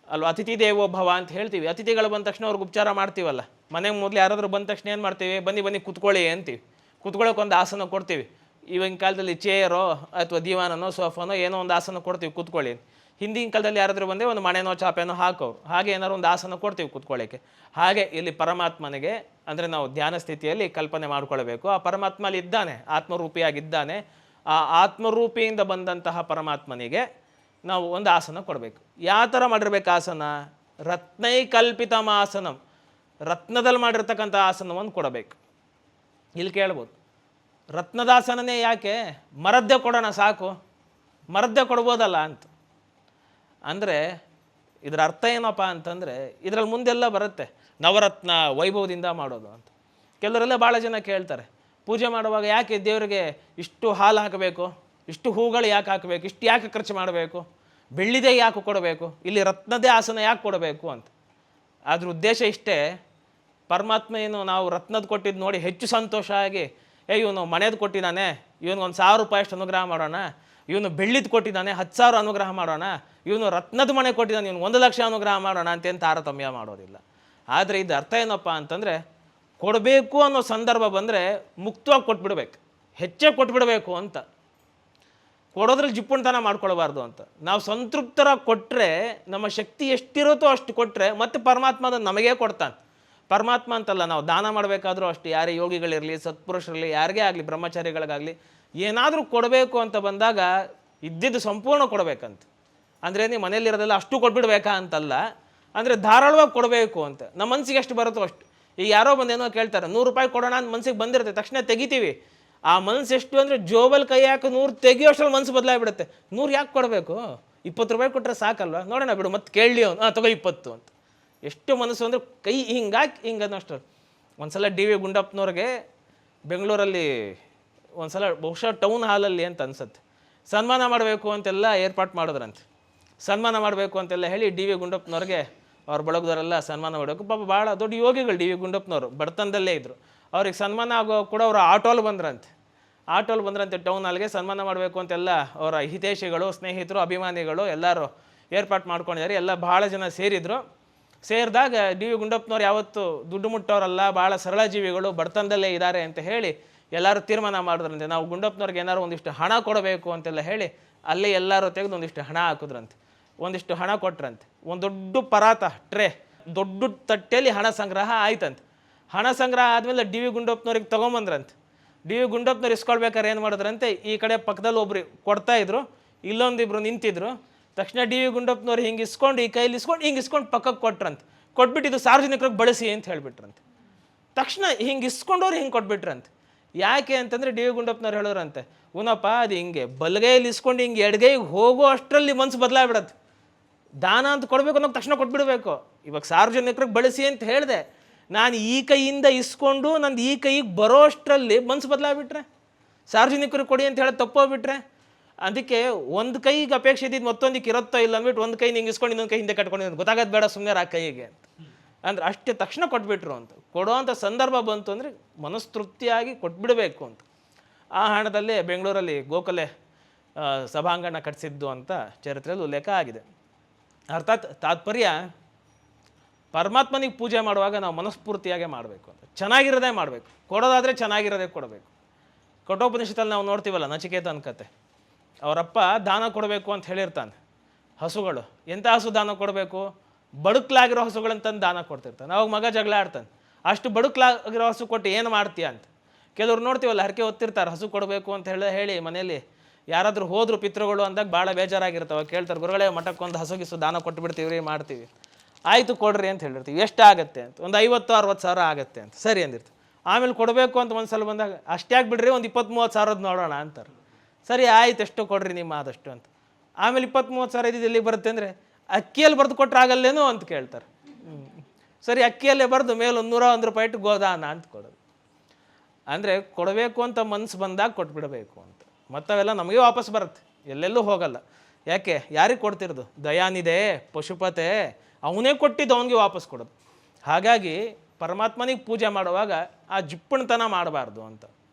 Speaker 1: ಅಲ್ವ. ಅತಿಥಿ ದೇವೋ ಭವ ಅಂತ ಹೇಳ್ತೀವಿ. ಅತಿಥಿಗಳು ಬಂದ ತಕ್ಷಣ ಅವ್ರಿಗೆ ಉಪಚಾರ ಮಾಡ್ತೀವಲ್ಲ. ಮನೆಗೆ ಮೊದಲು ಯಾರಾದರೂ ಬಂದ ತಕ್ಷಣ ಏನು ಮಾಡ್ತೀವಿ? ಬನ್ನಿ ಬನ್ನಿ ಕೂತ್ಕೊಳ್ಳಿ ಅಂತೀವಿ. ಕೂತ್ಕೊಳ್ಳೋಕೆ ಆಸನ ಕೊಡ್ತೀವಿ. ಇವಾಗಿನ ಕಾಲದಲ್ಲಿ ಚೇರೋ ಅಥವಾ ದಿವಾನನೋ ಸೋಫಾನೋ ಏನೋ ಒಂದು ಆಸನ ಕೊಡ್ತೀವಿ ಕೂತ್ಕೊಳ್ಳಿ. ಹಿಂದಿನ ಕಾಲದಲ್ಲಿ ಯಾರಾದರೂ ಬಂದರೆ ಒಂದು ಮಣೆನೋ ಚಾಪೆನೋ ಹಾಕೋರು, ಹಾಗೆ ಏನಾದ್ರು ಒಂದು ಆಸನ ಕೊಡ್ತೀವಿ ಕೂತ್ಕೊಳ್ಳೋಕ್ಕೆ. ಹಾಗೆ ಇಲ್ಲಿ ಪರಮಾತ್ಮನಿಗೆ ಅಂದರೆ ನಾವು ಧ್ಯಾನ ಸ್ಥಿತಿಯಲ್ಲಿ ಕಲ್ಪನೆ ಮಾಡ್ಕೊಳ್ಬೇಕು. ಆ ಪರಮಾತ್ಮ ಅಲ್ಲಿ ಇದ್ದಾನೆ, ಆತ್ಮರೂಪಿಯಾಗಿದ್ದಾನೆ. ಆ ಆತ್ಮರೂಪಿಯಿಂದ ಬಂದಂತಹ ಪರಮಾತ್ಮನಿಗೆ ನಾವು ಒಂದು ಆಸನ ಕೊಡಬೇಕು. ಯಾವ ಥರ ಮಾಡಿರ್ಬೇಕು ಆಸನ? ರತ್ನೈ ಕಲ್ಪಿತಮಾಸನಂ, ರತ್ನದಲ್ಲಿ ಮಾಡಿರ್ತಕ್ಕಂಥ ಆಸನವನ್ನು ಕೊಡಬೇಕು. ಇಲ್ಲಿ ಕೇಳ್ಬೋದು, ರತ್ನದಾಸನನೇ ಯಾಕೆ? ಮರದ್ದೇ ಕೊಡೋಣ ಸಾಕು, ಮರದ್ದೇ ಕೊಡ್ಬೋದಲ್ಲ ಅಂತ. ಅಂದರೆ ಇದರ ಅರ್ಥ ಏನಪ್ಪ ಅಂತಂದರೆ ಇದರಲ್ಲಿ ಮುಂದೆಲ್ಲ ಬರುತ್ತೆ, ನವರತ್ನ ವೈಭವದಿಂದ ಮಾಡೋದು ಅಂತ. ಕೆಲವರೆಲ್ಲ ಭಾಳ ಜನ ಕೇಳ್ತಾರೆ, ಪೂಜೆ ಮಾಡುವಾಗ ಯಾಕೆ ದೇವರಿಗೆ ಇಷ್ಟು ಹಾಲು ಹಾಕಬೇಕು, ಇಷ್ಟು ಹೂಗಳು ಯಾಕೆ ಹಾಕಬೇಕು, ಇಷ್ಟು ಯಾಕೆ ಖರ್ಚು ಮಾಡಬೇಕು, ಬೆಳ್ಳಿದೇ ಯಾಕೆ ಕೊಡಬೇಕು, ಇಲ್ಲಿ ರತ್ನದೇ ಆಸನ ಯಾಕೆ ಕೊಡಬೇಕು ಅಂತ. ಅದ್ರ ಉದ್ದೇಶ ಇಷ್ಟೇ, ಪರಮಾತ್ಮ ಏನು ನಾವು ರತ್ನದ ಕೊಟ್ಟಿದ್ದು ನೋಡಿ ಹೆಚ್ಚು ಸಂತೋಷ ಆಗಿ, ಇವನು ಮನೆದು ಕೊಟ್ಟಿದ್ದಾನೆ, ಇವನು 1,000 ರೂಪಾಯಿ ಅಷ್ಟು ಅನುಗ್ರಹ ಮಾಡೋಣ, ಇವನು ಬೆಳ್ಳಿದು ಕೊಟ್ಟಿದ್ದಾನೆ 10,000 ಅನುಗ್ರಹ ಮಾಡೋಣ, ಇವನು ರತ್ನದ ಮನೆ ಕೊಟ್ಟಿದ್ದಾನೆ ಇವನು 1,00,000 ಅನುಗ್ರಹ ಮಾಡೋಣ ಅಂತೇನು ತಾರತಮ್ಯ ಮಾಡೋದಿಲ್ಲ. ಆದರೆ ಇದು ಅರ್ಥ ಏನಪ್ಪ ಅಂತಂದರೆ, ಕೊಡಬೇಕು ಅನ್ನೋ ಸಂದರ್ಭ ಬಂದರೆ ಮುಕ್ತವಾಗಿ ಕೊಟ್ಬಿಡ್ಬೇಕು, ಹೆಚ್ಚೇ ಕೊಟ್ಬಿಡಬೇಕು ಅಂತ. ಕೊಡೋದ್ರಲ್ಲಿ ಜಿಪ್ಪುಣತನ ಮಾಡ್ಕೊಳ್ಬಾರ್ದು ಅಂತ. ನಾವು ಸಂತೃಪ್ತರಾಗಿ ಕೊಟ್ಟರೆ, ನಮ್ಮ ಶಕ್ತಿ ಎಷ್ಟಿರುತ್ತೋ ಅಷ್ಟು ಕೊಟ್ಟರೆ ಮತ್ತೆ ಪರಮಾತ್ಮ ಅದನ್ನು ನಮಗೇ ಕೊಡ್ತಾನೆ. ಪರಮಾತ್ಮ ಅಂತಲ್ಲ, ನಾವು ದಾನ ಮಾಡಬೇಕಾದ್ರೂ ಅಷ್ಟು, ಯಾರೇ ಯೋಗಿಗಳಿರಲಿ ಸತ್ಪುರುಷರಿರಲಿ ಯಾರಿಗೇ ಆಗಲಿ ಬ್ರಹ್ಮಚಾರಿಗಳಿಗಾಗಲಿ ಏನಾದರೂ ಕೊಡಬೇಕು ಅಂತ ಬಂದಾಗ ಇದ್ದಿದ್ದು ಸಂಪೂರ್ಣ ಕೊಡಬೇಕಂತ. ಅಂದರೆ ನೀವು ಮನೇಲಿರೋದೆಲ್ಲ ಅಷ್ಟು ಕೊಟ್ಬಿಡ್ಬೇಕಾ ಅಂತಲ್ಲ, ಅಂದರೆ ಧಾರಾಳವಾಗಿ ಕೊಡಬೇಕು ಅಂತ. ನಮ್ಮ ಮನಸ್ಸಿಗೆ ಎಷ್ಟು ಬರುತ್ತೋ ಅಷ್ಟು. ಈಗ ಯಾರೋ ಬಂದು ಏನೋ ಕೇಳ್ತಾರೆ, 100 ರೂಪಾಯಿ ಕೊಡೋಣ ಅಂತ ಮನಸ್ಸಿಗೆ ಬಂದಿರುತ್ತೆ, ತಕ್ಷಣ ತೆಗಿತೀವಿ. ಆ ಮನಸ್ಸು ಎಷ್ಟು ಅಂದರೆ ಜೋಬಲ್ ಕೈ ಹಾಕಿ 100 ತೆಗಿಯೋಷ್ಟರಲ್ಲಿ ಮನಸ್ಸು ಬದಲಾಗ್ಬಿಡುತ್ತೆ. 100 ಯಾಕೆ ಕೊಡಬೇಕು, 20 ರೂಪಾಯಿ ಕೊಟ್ಟರೆ ಸಾಕಲ್ವ, ನೋಡೋಣ ಬಿಡು ಮತ್ತೆ ಕೇಳಲಿ ಅವನು, ತಗೋ 20 ಅಂತ. ಎಷ್ಟು ಮನಸ್ಸು ಅಂದರೆ ಕೈ ಹಿಂಗಾಕಿ ಹಿಂಗೆ ಅನ್ನೋಷ್ಟು. ಒಂದು ಸಲ ಡಿ ವಿ ಗುಂಡಪ್ಪನವ್ರಿಗೆ ಬೆಂಗಳೂರಲ್ಲಿ ಒಂದು ಸಲ ಬಹುಶಃ ಟೌನ್ ಹಾಲಲ್ಲಿ ಅಂತ ಅನ್ಸುತ್ತೆ, ಸನ್ಮಾನ ಮಾಡಬೇಕು ಅಂತೆಲ್ಲ ಏರ್ಪಾಟ್ ಮಾಡಿದ್ರಂತೆ. ಸನ್ಮಾನ ಮಾಡಬೇಕು ಅಂತೆಲ್ಲ ಹೇಳಿ ಡಿ ವಿ ಗುಂಡಪ್ಪನವ್ರಿಗೆ ಅವ್ರ ಬಳಗದವರೆಲ್ಲ ಸನ್ಮಾನ ಮಾಡಬೇಕು. ಪಾಪ ಭಾಳ ದೊಡ್ಡ ಯೋಗಿಗಳು ಡಿ ವಿ ಗುಂಡಪ್ಪನವರು, ಬಡತನದಲ್ಲೇ ಇದ್ದರು. ಅವ್ರಿಗೆ ಸನ್ಮಾನ ಆಗೋ ಕೂಡ ಅವರು ಆಟೋಲ್ಲಿ ಬಂದ್ರಂತೆ ಟೌನ್ ಹಾಲ್ಗೆ ಸನ್ಮಾನ ಮಾಡಬೇಕು ಅಂತೆಲ್ಲ ಅವರ ಹಿತೈಷಿಗಳು, ಸ್ನೇಹಿತರು, ಅಭಿಮಾನಿಗಳು ಎಲ್ಲರೂ ಏರ್ಪಾಟ್ ಮಾಡ್ಕೊಂಡಿದ್ದಾರೆ. ಎಲ್ಲ ಭಾಳ ಜನ ಸೇರಿದಾಗ ಡಿ ವಿ ಗುಂಡಪ್ಪನವ್ರು ಯಾವತ್ತು ದುಡ್ಡು ಮುಟ್ಟೋರಲ್ಲ, ಭಾಳ ಸರಳ ಜೀವಿಗಳು, ಬಡತನದಲ್ಲೇ ಇದ್ದಾರೆ ಅಂತ ಹೇಳಿ ಎಲ್ಲರೂ ತೀರ್ಮಾನ ಮಾಡಿದ್ರಂತೆ. ನಾವು ಗುಂಡಪ್ಪನವ್ರಿಗೆ ಏನಾದ್ರು ಒಂದಿಷ್ಟು ಹಣ ಕೊಡಬೇಕು ಅಂತೆಲ್ಲ ಹೇಳಿ ಅಲ್ಲಿ ಎಲ್ಲರೂ ತೆಗೆದು ಒಂದಿಷ್ಟು ಹಣ ಹಾಕಿದ್ರಂತೆ. ಒಂದಿಷ್ಟು ಹಣ ಕೊಟ್ರಂತೆ. ಒಂದು ದೊಡ್ಡ ಪರಾತ ಟ್ರೇ, ದೊಡ್ಡ ತಟ್ಟೆಯಲ್ಲಿ ಹಣ ಸಂಗ್ರಹ ಆಯ್ತಂತೆ. ಹಣ ಸಂಗ್ರಹ ಆದಮೇಲೆ ಡಿ ವಿ ಗುಂಡಪ್ಪನವ್ರಿಗೆ ತೊಗೊಂಬಂದ್ರಂತೆ. ಡಿ ವಿ ಗುಂಡಪ್ಪನವ್ರು ಇಸ್ಕೊಳ್ಬೇಕಾದ್ರೆ ಏನು ಮಾಡಿದ್ರಂತೆ, ಈ ಕಡೆ ಪಕ್ಕದಲ್ಲಿ ಒಬ್ರು ಕೊಡ್ತಾಯಿದ್ರು, ಇಲ್ಲೊಂದಿಬ್ರು ನಿಂತಿದ್ರು. ತಕ್ಷಣ ಡಿ ವಿ ಗುಂಡಪ್ಪನವ್ರು ಹಿಂಗೆ ಇಸ್ಕೊಂಡು, ಈ ಕೈಲಿ ಇಸ್ಕೊಂಡು ಪಕ್ಕಕ್ಕೆ ಕೊಟ್ರಂತೆ. ಕೊಟ್ಬಿಟ್ಟು ಇದು ಸಾರ್ವಜನಿಕರಿಗೆ ಬಳಸಿ ಅಂತ ಹೇಳಿಬಿಟ್ರಂತೆ. ತಕ್ಷಣ ಹಿಂಗೆ ಇಸ್ಕೊಂಡವ್ರು ಹಿಂಗೆ ಕೊಟ್ಬಿಟ್ರಂತೆ. ಯಾಕೆ ಅಂತಂದರೆ ಡಿ ವಿ ಗುಂಡಪ್ಪನವ್ರು ಹೇಳೋರಂತೆ, ಉನಪ್ಪ ಅದು ಹಿಂಗೆ ಬಲಗೈಯಲ್ಲಿ ಇಸ್ಕೊಂಡು ಹಿಂಗೆ ಎಡಗೈಗೆ ಹೋಗೋ ಅಷ್ಟರಲ್ಲಿ ಮನಸ್ಸು ಬದಲಾಗ್ಬಿಡತ್ತೆ. ದಾನ ಅಂತ ಕೊಡಬೇಕು ಅನ್ನೋದು ತಕ್ಷಣ ಕೊಟ್ಬಿಡಬೇಕು. ಇವಾಗ ಸಾರ್ವಜನಿಕರಿಗೆ ಬಳಸಿ ಅಂತ ಹೇಳಿದೆ, ನಾನು ಈ ಕೈಯಿಂದ ಇಸ್ಕೊಂಡು ನಂದು ಈ ಕೈಗೆ ಬರೋ ಅಷ್ಟರಲ್ಲಿ ಮನಸ್ಸು ಬದಲಾಗ್ಬಿಟ್ರೆ, ಸಾರ್ವಜನಿಕರಿಗೆ ಕೊಡಿ ಅಂತ ಹೇಳೋದು ತಪ್ಪೋಗ್ಬಿಟ್ರೆ. ಅದಕ್ಕೆ ಒಂದು ಕೈಗೆ ಅಪೇಕ್ಷೆ ಇದ್ದಿದ್ದು ಮತ್ತೊಂದಕ್ಕೆ ಇರುತ್ತೋ ಇಲ್ಲ ಅಂದ್ಬಿಟ್ಟು ಒಂದು ಕೈ ನಿಂಗೆ ಇಸ್ಕೊಂಡು ಇನ್ನೊಂದು ಕೈ ಹಿಂದೆ ಕಟ್ಕೊಂಡು ಗೊತ್ತಾಗೋದು ಬೇಡ ಸುಮ್ಮನೆ ಆ ಕೈಗೆ ಅಂತ ಅಂದ್ರೆ ಅಷ್ಟೇ ತಕ್ಷಣ ಕೊಟ್ಬಿಟ್ರು ಅಂತ. ಕೊಡೋವಂಥ ಸಂದರ್ಭ ಬಂತು ಅಂದರೆ ಮನಸ್ತೃಪ್ತಿಯಾಗಿ ಕೊಟ್ಬಿಡಬೇಕು ಅಂತ. ಆ ಹಣದಲ್ಲೇ ಬೆಂಗಳೂರಲ್ಲಿ ಗೋಖಲೆ ಸಭಾಂಗಣ ಕಟ್ಟಿಸಿದ್ದು ಅಂತ ಚರಿತ್ರೆಯಲ್ಲಿ ಉಲ್ಲೇಖ ಆಗಿದೆ. ಅರ್ಥಾತ್ ತಾತ್ಪರ್ಯ, ಪರಮಾತ್ಮನಿಗೆ ಪೂಜೆ ಮಾಡುವಾಗ ನಾವು ಮನಸ್ಫೂರ್ತಿಯಾಗೆ ಮಾಡಬೇಕು ಅಂತ, ಚೆನ್ನಾಗಿರೋದೇ ಮಾಡಬೇಕು. ಕೊಡೋದಾದರೆ ಚೆನ್ನಾಗಿರೋದೇ ಕೊಡಬೇಕು. ಕಠೋಪನಿಷತ್ತಲ್ಲಿ ನಾವು ನೋಡ್ತೀವಲ್ಲ ನಚಿಕೇತನ ಕತೆ, ಅವರಪ್ಪ ದಾನ ಕೊಡಬೇಕು ಅಂತ ಹೇಳಿರ್ತಾನೆ. ಹಸುಗಳು, ಎಂಥ ಹಸು ದಾನ ಕೊಡಬೇಕು, ಬಡುಕ್ಲಾಗಿರೋ ಹಸುಗಳಂತಂದು ದಾನ ಕೊಡ್ತಿರ್ತಾನೆ. ಅವಾಗ ಮಗ ಜಗಳ ಆಡ್ತಾನೆ, ಅಷ್ಟು ಬಡುಕ್ಲಾಗಿರೋ ಹಸು ಕೊಟ್ಟು ಏನು ಮಾಡ್ತೀಯ ಅಂತ. ಕೆಲವ್ರು ನೋಡ್ತೀವಲ್ಲ ಹರಕೆ ಹೊತ್ತಿರ್ತಾರೆ ಹಸು ಕೊಡಬೇಕು ಅಂತ ಹೇಳಿ ಮನೇಲಿ ಯಾರಾದರೂ ಹೋದ್ರು ಪಿತೃಗಳು ಅಂದಾಗ ಭಾಳ ಬೇಜಾರಾಗಿರ್ತಾವೆ. ಕೇಳ್ತಾರೆ, ಗುರುಗಳೇ ಮಠಕ್ಕೊಂದು ಹಸುಗಿಸು ದಾನ ಕೊಟ್ಟು ಬಿಡ್ತೀವಿ ರೀ, ಮಾಡ್ತೀವಿ. ಆಯಿತು ಕೊಡ್ರಿ ಅಂತ ಹೇಳಿರ್ತೀವಿ. ಎಷ್ಟು ಆಗುತ್ತೆ ಅಂತ, ಒಂದು 50-60 ಸಾವಿರ ಆಗುತ್ತೆ ಅಂತ ಸರಿ ಅಂದಿರ್ತೀವಿ. ಆಮೇಲೆ ಕೊಡಬೇಕು ಅಂತ ಒಂದು ಸಲ ಬಂದಾಗ ಅಷ್ಟ್ಯಾಕೆ ಬಿಡ್ರಿ, ಒಂದು 20-30 ಸಾವಿರದ್ದು ನೋಡೋಣ ಅಂತಾರೆ. ಸರಿ ಆಯ್ತು, ಎಷ್ಟು ಕೊಡ್ರಿ ನಿಮ್ಮ ಆದಷ್ಟು ಅಂತ. ಆಮೇಲೆ 20-30 ಸಾವಿರ ಇದ್ದಿದ್ದು ಎಲ್ಲಿಗೆ ಬರುತ್ತೆ ಅಂದರೆ, ಅಕ್ಕಿಯಲ್ಲಿ ಬರೆದು ಕೊಟ್ಟರೆ ಆಗಲ್ಲೇನೋ ಅಂತ ಕೇಳ್ತಾರೆ. ಸರಿ ಅಕ್ಕಿಯಲ್ಲೇ ಬರೆದು ಮೇಲೆ 101 ರೂಪಾಯಿ ಇಟ್ಟು ಗೋದಾನ ಅಂತ ಕೊಡೋದು. ಅಂದರೆ ಕೊಡಬೇಕು ಅಂತ ಮನಸ್ಸು ಬಂದಾಗ ಕೊಟ್ಬಿಡಬೇಕು ಅಂತ. ಮತ್ತವೆಲ್ಲ ನಮಗೆ ವಾಪಸ್ ಬರುತ್ತೆ, ಎಲ್ಲೆಲ್ಲೂ ಹೋಗಲ್ಲ. ಯಾಕೆ, ಯಾರಿಗೆ ಕೊಡ್ತಿರೋದು? ದಯಾನಿದೆ, ಪಶುಪತೆ, ಅವನೇ ಕೊಟ್ಟಿದ್ದು ಅವನಿಗೆ ವಾಪಸ್ ಕೊಡೋದು. ಹಾಗಾಗಿ ಪರಮಾತ್ಮನಿಗೆ ಪೂಜೆ ಮಾಡುವಾಗ ಆ ಜಿಪ್ಪಣತನ ಮಾಡಬಾರ್ದು ಅಂತ.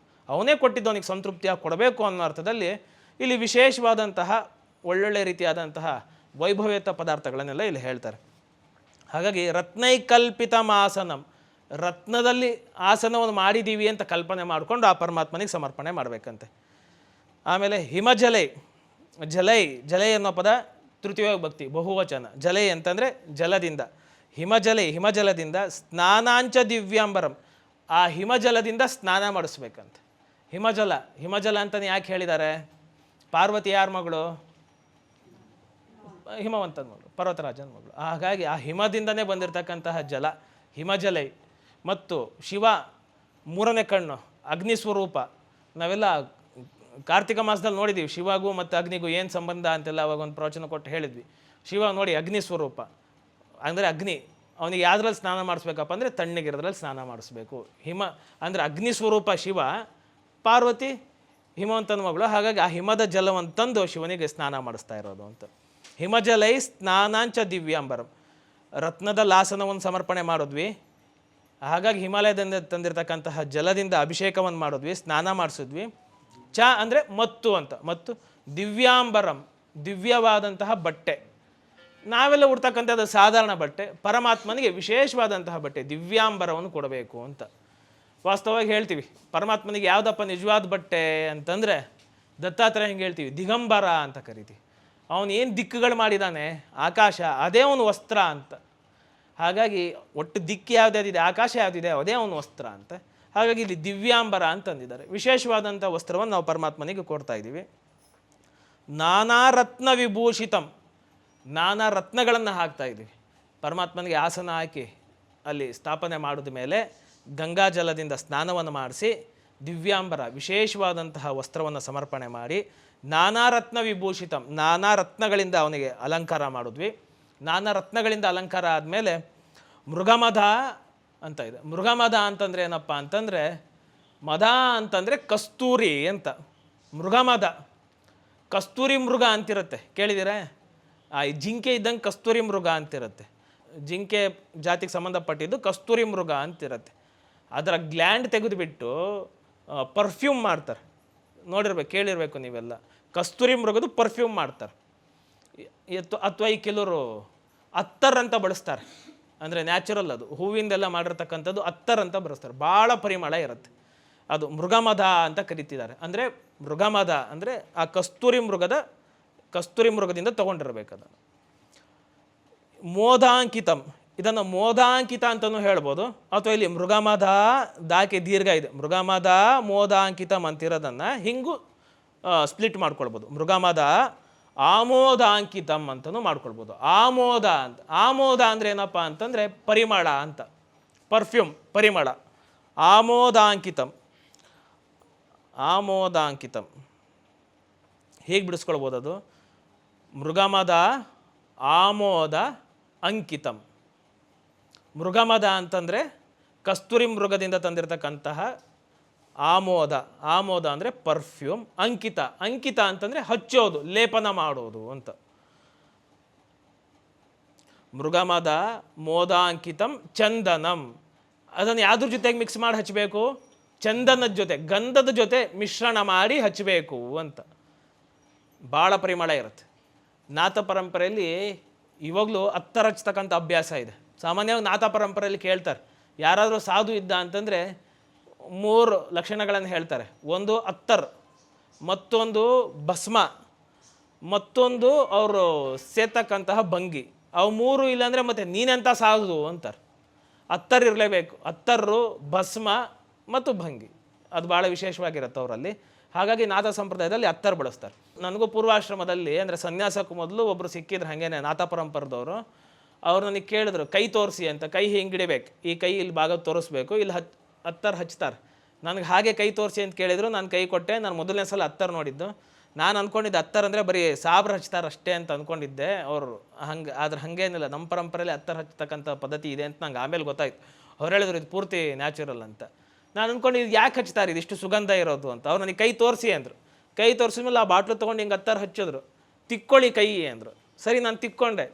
Speaker 1: ಅವನೇ ಕೊಟ್ಟಿದ್ದು ಅವನಿಗೆ ಸಂತೃಪ್ತಿಯಾಗಿ ಕೊಡಬೇಕು ಅನ್ನೋ ಅರ್ಥದಲ್ಲಿ ಇಲ್ಲಿ ವಿಶೇಷವಾದಂತಹ ಒಳ್ಳೊಳ್ಳೆ ರೀತಿಯಾದಂತಹ ವೈಭವೇತ ಪದಾರ್ಥಗಳನ್ನೆಲ್ಲ ಇಲ್ಲಿ ಹೇಳ್ತಾರೆ. ಹಾಗಾಗಿ ರತ್ನೈಕಲ್ಪಿತ ಆಸನಂ, ರತ್ನದಲ್ಲಿ ಆಸನವನ್ನು ಮಾಡಿದ್ದೀವಿ ಅಂತ ಕಲ್ಪನೆ ಮಾಡಿಕೊಂಡು ಆ ಪರಮಾತ್ಮನಿಗೆ ಸಮರ್ಪಣೆ ಮಾಡಬೇಕಂತೆ. ಆಮೇಲೆ ಹಿಮಜಲೈ, ಜಲೈ ಅನ್ನೋ ಪದ ತೃತೀಯ ಭಕ್ತಿ ಬಹುವಚನ. ಜಲೈ ಅಂತಂದರೆ ಜಲದಿಂದ, ಹಿಮಜಲದಿಂದ ಸ್ನಾನಾಂಚ ದಿವ್ಯಾಂಬರಂ, ಆ ಹಿಮಜಲದಿಂದ ಸ್ನಾನ ಮಾಡಿಸ್ಬೇಕಂತೆ. ಹಿಮಜಲ ಅಂತಲೇ ಯಾಕೆ ಹೇಳಿದ್ದಾರೆ? ಪಾರ್ವತಿ ಯಾರ ಮಗಳು? ಹಿಮವಂತನ ಮಗಳು, ಪರ್ವತರಾಜನ ಮಗಳು. ಹಾಗಾಗಿ ಆ ಹಿಮದಿಂದನೇ ಬಂದಿರತಕ್ಕಂತಹ ಜಲ ಹಿಮಜಲೈ. ಮತ್ತು ಶಿವ 3ನೇ ಕಣ್ಣು, ಅಗ್ನಿ ಸ್ವರೂಪ. ನಾವೆಲ್ಲ ಕಾರ್ತಿಕ ಮಾಸದಲ್ಲಿ ನೋಡಿದ್ದೀವಿ ಶಿವಗೂ ಮತ್ತು ಅಗ್ನಿಗೂ ಏನು ಸಂಬಂಧ ಅಂತೆಲ್ಲ ಅವಾಗ ಒಂದು ಪ್ರವಚನ ಕೊಟ್ಟು ಹೇಳಿದ್ವಿ. ಶಿವ ನೋಡಿ ಅಗ್ನಿ ಸ್ವರೂಪ, ಅಂದರೆ ಅಗ್ನಿ. ಅವನಿಗೆ ಯಾವುದ್ರಲ್ಲಿ ಸ್ನಾನ ಮಾಡಿಸ್ಬೇಕಪ್ಪ ಅಂದರೆ ತಣ್ಣಗಿರೋದ್ರಲ್ಲಿ ಸ್ನಾನ ಮಾಡಿಸ್ಬೇಕು. ಹಿಮ ಅಂದರೆ ಅಗ್ನಿ ಸ್ವರೂಪ ಶಿವ, ಪಾರ್ವತಿ ಹಿಮವಂತನ ಮಗಳು. ಹಾಗಾಗಿ ಆ ಹಿಮದ ಜಲವನ್ನು ತಂದು ಶಿವನಿಗೆ ಸ್ನಾನ ಮಾಡಿಸ್ತಾ ಇರೋದು ಅಂತ. ಹಿಮಜಲೈ ಸ್ನಾನಾಂಚ ದಿವ್ಯಾಂಬರಂ, ರತ್ನದ ಲಾಸನವನ್ನು ಸಮರ್ಪಣೆ ಮಾಡಿದ್ವಿ. ಹಾಗಾಗಿ ಹಿಮಾಲಯದಿಂದ ತಂದಿರತಕ್ಕಂತಹ ಜಲದಿಂದ ಅಭಿಷೇಕವನ್ನು ಮಾಡಿದ್ವಿ, ಸ್ನಾನ ಮಾಡಿಸಿದ್ವಿ. ಅಂದರೆ ಮತ್ತು ಅಂತ, ಮತ್ತು ದಿವ್ಯಾಂಬರಂ, ದಿವ್ಯವಾದಂತಹ ಬಟ್ಟೆ. ನಾವೆಲ್ಲ ಉಡ್ತಕ್ಕಂಥದ್ದು ಸಾಧಾರಣ ಬಟ್ಟೆ, ಪರಮಾತ್ಮನಿಗೆ ವಿಶೇಷವಾದಂತಹ ಬಟ್ಟೆ ದಿವ್ಯಾಂಬರವನ್ನು ಕೊಡಬೇಕು ಅಂತ. ವಾಸ್ತವವಾಗಿ ಹೇಳ್ತೀವಿ, ಪರಮಾತ್ಮನಿಗೆ ಯಾವುದಪ್ಪ ನಿಜವಾದ ಬಟ್ಟೆ ಅಂತಂದರೆ ದತ್ತಾತ್ರೇಯ ಹಿಂಗೆ ಹೇಳ್ತೀವಿ, ದಿಗಂಬರ ಅಂತ ಕರಿತೀವಿ. ಅವನು ಏನು ದಿಕ್ಕುಗಳು ಮಾಡಿದ್ದಾನೆ, ಆಕಾಶ, ಅದೇ ಅವನು ವಸ್ತ್ರ ಅಂತ. ಹಾಗಾಗಿ ಒಟ್ಟು ದಿಕ್ಕು ಯಾವುದ್ಯಾವುದಿದೆ, ಆಕಾಶ ಯಾವುದಿದೆ ಅದೇ ಅವನು ವಸ್ತ್ರ ಅಂತ. ಹಾಗಾಗಿ ಇಲ್ಲಿ ದಿವ್ಯಾಂಬರ ಅಂತಂದಿದ್ದಾರೆ. ವಿಶೇಷವಾದಂಥ ವಸ್ತ್ರವನ್ನು ನಾವು ಪರಮಾತ್ಮನಿಗೆ ಕೊಡ್ತಾ ಇದ್ದೀವಿ. ನಾನಾ ರತ್ನ ವಿಭೂಷಿತಂ, ನಾನಾ ರತ್ನಗಳನ್ನು ಹಾಕ್ತಾ ಇದ್ದೀವಿ. ಪರಮಾತ್ಮನಿಗೆ ಆಸನ ಹಾಕಿ ಅಲ್ಲಿ ಸ್ಥಾಪನೆ ಮಾಡಿದ ಮೇಲೆ ಗಂಗಾ ಜಲದಿಂದ ಸ್ನಾನವನ್ನು ಮಾಡಿಸಿ ದಿವ್ಯಾಂಬರ ವಿಶೇಷವಾದಂತಹ ವಸ್ತ್ರವನ್ನು ಸಮರ್ಪಣೆ ಮಾಡಿ ನಾನಾ ರತ್ನ ವಿಭೂಷಿತಂ ನಾನಾ ರತ್ನಗಳಿಂದ ಅವನಿಗೆ ಅಲಂಕಾರ ಮಾಡಿದ್ವಿ. ನಾನಾ ರತ್ನಗಳಿಂದ ಅಲಂಕಾರ ಆದಮೇಲೆ ಮೃಗಮದ ಅಂತ ಇದೆ. ಮೃಗಮದ ಅಂತಂದರೆ ಏನಪ್ಪ ಅಂತಂದರೆ, ಮದ ಅಂತಂದರೆ ಕಸ್ತೂರಿ ಅಂತ. ಮೃಗಮದ ಕಸ್ತೂರಿ ಮೃಗ ಅಂತಿರುತ್ತೆ, ಕೇಳಿದ್ದೀರಾ? ಈ ಜಿಂಕೆ ಇದ್ದಂಗೆ ಕಸ್ತೂರಿ ಮೃಗ ಅಂತಿರುತ್ತೆ. ಜಿಂಕೆ ಜಾತಿಗೆ ಸಂಬಂಧಪಟ್ಟಿದ್ದು ಕಸ್ತೂರಿ ಮೃಗ ಅಂತಿರುತ್ತೆ. ಅದರ ಗ್ಲ್ಯಾಂಡ್ ತೆಗೆದುಬಿಟ್ಟು ಪರ್ಫ್ಯೂಮ್ ಮಾಡ್ತಾರೆ, ನೋಡಿರ್ಬೇಕು, ಕೇಳಿರಬೇಕು ನೀವೆಲ್ಲ. ಕಸ್ತೂರಿ ಮೃಗದು ಪರ್ಫ್ಯೂಮ್ ಮಾಡ್ತಾರೆ. ಅಥವಾ ಈ ಕೆಲವರು ಅತ್ತರ್ ಅಂತ ಬಳಸ್ತಾರೆ, ಅಂದರೆ ನ್ಯಾಚುರಲ್, ಅದು ಹೂವಿಂದೆಲ್ಲ ಮಾಡಿರ್ತಕ್ಕಂಥದ್ದು ಅತ್ತರ್ ಅಂತ ಬಳಸ್ತಾರೆ, ಭಾಳ ಪರಿಮಳ ಇರುತ್ತೆ. ಅದು ಮೃಗಮದ ಅಂತ ಕರೀತಿದ್ದಾರೆ. ಅಂದರೆ ಮೃಗಮದ ಅಂದರೆ ಆ ಕಸ್ತೂರಿ ಮೃಗದಿಂದ ತೊಗೊಂಡಿರ್ಬೇಕು ಅದನ್ನು. ಮೋದಾಂಕಿತಂ, ಇದನ್ನು ಮೋದಾಂಕಿತ ಅಂತಲೂ ಹೇಳ್ಬೋದು, ಅಥವಾ ಇಲ್ಲಿ ಮೃಗಮದ ದಾಕೆ ದೀರ್ಘ ಇದೆ, ಮೃಗಮದ ಮೋದಾಂಕಿತಂ ಅಂತಿರೋದನ್ನು ಹಿಂಗೂ ಸ್ಪ್ಲಿಟ್ ಮಾಡ್ಕೊಳ್ಬೋದು. ಮೃಗಮದ ಆಮೋದಾಂಕಿತಂ ಅಂತಲೂ ಮಾಡ್ಕೊಳ್ಬೋದು. ಆಮೋದ ಅಂದರೆ ಏನಪ್ಪ ಅಂತಂದರೆ ಪರಿಮಳ ಅಂತ, ಪರ್ಫ್ಯೂಮ್, ಪರಿಮಳ. ಆಮೋದಾಂಕಿತಂ ಹೇಗೆ ಬಿಡಿಸ್ಕೊಳ್ಬೋದು? ಅದು ಮೃಗಮದ ಆಮೋದ ಅಂಕಿತಂ. ಮೃಗಮದ ಅಂತಂದರೆ ಕಸ್ತೂರಿ ಮೃಗದಿಂದ ತಂದಿರತಕ್ಕಂತಹ ಆಮೋದ ಅಂದರೆ ಪರ್ಫ್ಯೂಮ್. ಅಂಕಿತ ಅಂತಂದರೆ ಹಚ್ಚೋದು, ಲೇಪನ ಮಾಡೋದು ಅಂತ. ಮೃಗಮದ ಮೋದಾಂಕಿತಂ ಚಂದನಂ, ಅದನ್ನು ಯಾವ್ದ್ರ ಜೊತೆಗೆ ಮಿಕ್ಸ್ ಮಾಡಿ ಹಚ್ಚಬೇಕು? ಚಂದನದ ಜೊತೆ, ಗಂಧದ ಜೊತೆ ಮಿಶ್ರಣ ಮಾಡಿ ಹಚ್ಚಬೇಕು ಅಂತ. ಭಾಳ ಪರಿಮಳ ಇರುತ್ತೆ. ನಾಥ ಪರಂಪರೆಯಲ್ಲಿ ಇವಾಗಲೂ ಅತ್ತರ್ ಹಚ್ತಕ್ಕಂಥ ಅಭ್ಯಾಸ ಇದೆ. ಸಾಮಾನ್ಯವಾಗಿ ನಾಥ ಪರಂಪರೆಯಲ್ಲಿ ಕೇಳ್ತಾರೆ, ಯಾರಾದರೂ ಸಾಧು ಇದ್ದ ಅಂತಂದರೆ 3 ಲಕ್ಷಣಗಳನ್ನು ಹೇಳ್ತಾರೆ. ಒಂದು ಅತ್ತರ್, ಮತ್ತೊಂದು ಭಸ್ಮ, ಮತ್ತೊಂದು ಅವರು ಸೇತಕ್ಕಂತಹ ಭಂಗಿ. ಅವು 3 ಇಲ್ಲಾಂದರೆ ಮತ್ತೆ ನೀನೆಂಥ ಸಾಧು ಅಂತಾರೆ. ಅತ್ತರ್ ಇರಲೇಬೇಕು. ಅತ್ತರು, ಭಸ್ಮ ಮತ್ತು ಭಂಗಿ, ಅದು ಭಾಳ ವಿಶೇಷವಾಗಿರುತ್ತೆ ಅವರಲ್ಲಿ. ಹಾಗಾಗಿ ನಾಥ ಸಂಪ್ರದಾಯದಲ್ಲಿ ಅತ್ತರ್ ಬಳಸ್ತಾರೆ. ನನಗೂ ಪೂರ್ವಾಶ್ರಮದಲ್ಲಿ ಅಂದರೆ ಸನ್ಯಾಸಕ್ಕೂ ಮೊದಲು ಒಬ್ಬರು ಸಿಕ್ಕಿದ್ರು ಹಾಗೇನೆ ನಾಥ ಪರಂಪರದವರು. ಅವ್ರು ನನಗೆ ಕೇಳಿದ್ರು, ಕೈ ತೋರಿಸಿ ಅಂತ. ಕೈ ಹಿಂಗೆ ಹಿಡಿಬೇಕು, ಈ ಕೈ ಇಲ್ಲಿ ಭಾಗ ತೋರಿಸ್ಬೇಕು, ಇಲ್ಲಿ ಅತ್ತರ್ ಹಚ್ತಾರೆ. ನನಗೆ ಹಾಗೆ ಕೈ ತೋರಿಸಿ ಅಂತ ಕೇಳಿದ್ರು, ನಾನು ಕೈ ಕೊಟ್ಟೆ. ನಾನು ಮೊದಲನೇ ಸಲ ಅತ್ತರ್ ನೋಡಿದ್ದು. ನಾನು ಅಂದ್ಕೊಂಡಿದ್ದೆ ಅತ್ತರ್ ಅಂದರೆ ಬರೀ ಸಾಬ್ರು ಹಚ್ತಾರೆ ಅಷ್ಟೇ ಅಂತ ಅಂದ್ಕೊಂಡಿದ್ದೆ. ಅವರು ಆದ್ರೆ ಹಾಗೇನಿಲ್ಲ, ನಮ್ಮ ಪರಂಪರೆಯಲ್ಲಿ ಅತ್ತರ್ ಹಚ್ಚತಕ್ಕಂಥ ಪದ್ಧತಿ ಇದೆ ಅಂತ ನಂಗೆ ಆಮೇಲೆ ಗೊತ್ತಾಯ್ತು. ಅವ್ರು ಹೇಳಿದ್ರು ಇದು ಪೂರ್ತಿ ನ್ಯಾಚುರಲ್ ಅಂತ. ನಾನು ಅಂದ್ಕೊಂಡು ಇದು ಯಾಕೆ ಹಚ್ತಾರೆ, ಇದು ಇಷ್ಟು ಸುಗಂಧ ಇರೋದು ಅಂತ. ಅವ್ರು ನನಗೆ ಕೈ ತೋರಿಸಿ ಅಂದರು. ಕೈ ತೋರಿಸಿದ್ಮೇಲೆ ಆ ಬಾಟ್ಲು ತೊಗೊಂಡು ಹಿಂಗೆ ಅತ್ತರ್ ಹಚ್ಚಿದ್ರು. ತಿಕ್ಕೊಳ್ಳಿ ಕೈ ಅಂದರು. ಸರಿ, ನಾನು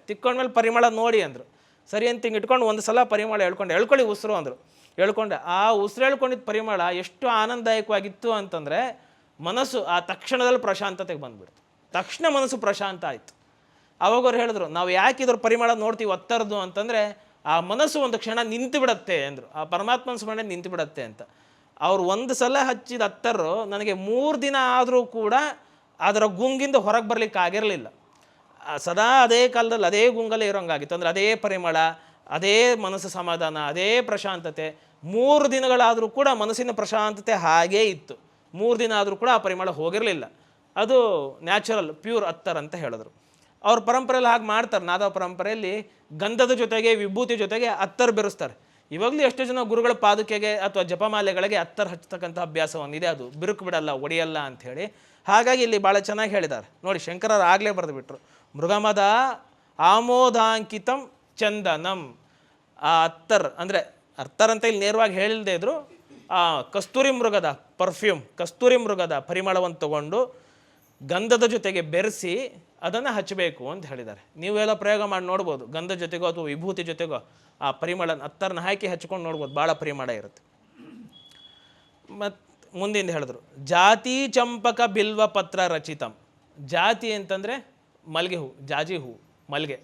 Speaker 1: ತಿಕ್ಕೊಂಡ್ಮೇಲೆ ಪರಿಮಳ ನೋಡಿ ಅಂದರು. ಸರಿ ಅಂತ ಹಿಂಗೆ ಇಟ್ಕೊಂಡು ಒಂದು ಸಲ ಪರಿಮಳ ಹೇಳ್ಕೊಳ್ಳಿ ಉಸಿರು ಅಂದರು. ಹೇಳ್ಕೊಂಡೆ. ಆ ಉಸಿರು ಹೇಳ್ಕೊಂಡಿದ್ದ ಪರಿಮಳ ಎಷ್ಟು ಆನಂದದಾಯಕವಾಗಿತ್ತು ಅಂತಂದರೆ ಮನಸ್ಸು ಆ ತಕ್ಷಣದಲ್ಲಿ ಪ್ರಶಾಂತತೆಗೆ ಬಂದುಬಿಡ್ತು. ತಕ್ಷಣ ಮನಸ್ಸು ಪ್ರಶಾಂತ ಆಯಿತು. ಅವಾಗ ಅವ್ರು ಹೇಳಿದ್ರು, ನಾವು ಯಾಕೆ ಇದ್ರ ಪರಿಮಳ ನೋಡ್ತೀವಿ ಒತ್ತರದು ಅಂತಂದರೆ ಆ ಮನಸ್ಸು ಒಂದು ಕ್ಷಣ ನಿಂತು ಬಿಡತ್ತೆ ಅಂದರು. ಆ ಪರಮಾತ್ಮನ ಸ್ಮರಣೆ ನಿಂತು ಬಿಡತ್ತೆ ಅಂತ. ಅವ್ರು ಒಂದು ಸಲ ಹಚ್ಚಿದ ಅತ್ತರು ನನಗೆ 3 ದಿನ ಆದರೂ ಕೂಡ ಅದರ ಗುಂಗಿಂದ ಹೊರಗೆ ಬರಲಿಕ್ಕೆ ಆಗಿರಲಿಲ್ಲ. ಸದಾ ಅದೇ ಕಾಲದಲ್ಲಿ ಅದೇ ಗುಂಗಲ್ಲೇ ಇರೋಂಗಾಗಿತ್ತು. ಅಂದರೆ ಅದೇ ಪರಿಮಳ, ಅದೇ ಮನಸ್ಸು ಸಮಾಧಾನ, ಅದೇ ಪ್ರಶಾಂತತೆ. 3 ದಿನಗಳಾದರೂ ಕೂಡ ಮನಸ್ಸಿನ ಪ್ರಶಾಂತತೆ ಹಾಗೇ ಇತ್ತು. 3 ದಿನ ಆದರೂ ಕೂಡ ಆ ಪರಿಮಳ ಹೋಗಿರಲಿಲ್ಲ. ಅದು ನ್ಯಾಚುರಲ್ ಪ್ಯೂರ್ ಅತ್ತರ್ ಅಂತ ಹೇಳಿದ್ರು. ಅವ್ರ ಪರಂಪರೆಯಲ್ಲಿ ಹಾಗೆ ಮಾಡ್ತಾರೆ. ನಾದ ಪರಂಪರೆಯಲ್ಲಿ ಗಂಧದ ಜೊತೆಗೆ ವಿಭೂತಿ ಜೊತೆಗೆ ಅತ್ತರ್ ಬೆರೆಸ್ತಾರೆ. ಇವಾಗಲೂ ಎಷ್ಟೋ ಜನ ಗುರುಗಳ ಪಾದುಕೆಗೆ ಅಥವಾ ಜಪಮಾಲೆಗಳಿಗೆ ಅತ್ತರ್ ಹಚ್ಚತಕ್ಕಂಥ ಅಭ್ಯಾಸ ಒಂದಿದೆ. ಅದು ಬಿರುಕು ಬಿಡಲ್ಲ, ಒಡೆಯಲ್ಲ ಅಂಥೇಳಿ. ಹಾಗಾಗಿ ಇಲ್ಲಿ ಭಾಳ ಚೆನ್ನಾಗಿ ಹೇಳಿದ್ದಾರೆ ನೋಡಿ. ಶಂಕರರು ಆಗಲೇ ಬರೆದುಬಿಟ್ರು, ಮೃಗಮದ ಆಮೋದಾಂಕಿತಂ ಚಂದನಂ. ಆ ಅತ್ತರ್ ಅಂದರೆ ಅತ್ತರ್ ಅಂತ ಇಲ್ಲಿ ನೇರವಾಗಿ ಹೇಳಿಲ್ಲದೆ ಇದ್ರು, ಆ ಕಸ್ತೂರಿ ಮೃಗದ ಪರ್ಫ್ಯೂಮ್, ಕಸ್ತೂರಿ ಮೃಗದ ಪರಿಮಳವನ್ನು ತಗೊಂಡು ಗಂಧದ ಜೊತೆಗೆ ಬೆರೆಸಿ ಅದನ್ನು ಹಚ್ಚಬೇಕು ಅಂತ ಹೇಳಿದ್ದಾರೆ. ನೀವೆಲ್ಲ ಪ್ರಯೋಗ ಮಾಡಿ ನೋಡ್ಬೋದು. ಗಂಧದ ಜೊತೆಗೋ ಅಥವಾ ವಿಭೂತಿ ಜೊತೆಗೋ ಆ ಪರಿಮಳ ಅತ್ತರನ್ನ ಹಾಕಿ ಹಚ್ಕೊಂಡು ನೋಡ್ಬೋದು, ಭಾಳ ಪರಿಮಳ ಇರುತ್ತೆ. ಮತ್ತು ಮುಂದಿಂದ ಹೇಳಿದ್ರು, ಜಾತಿ ಚಂಪಕ ಬಿಲ್ವ ಪತ್ರ ರಚಿತಂ. ಜಾತಿ ಅಂತಂದರೆ ಮಲ್ಲಿಗೆ ಹೂವು, ಜಾಜಿ ಹೂವು, ಮಲ್ಲಿಗೆ.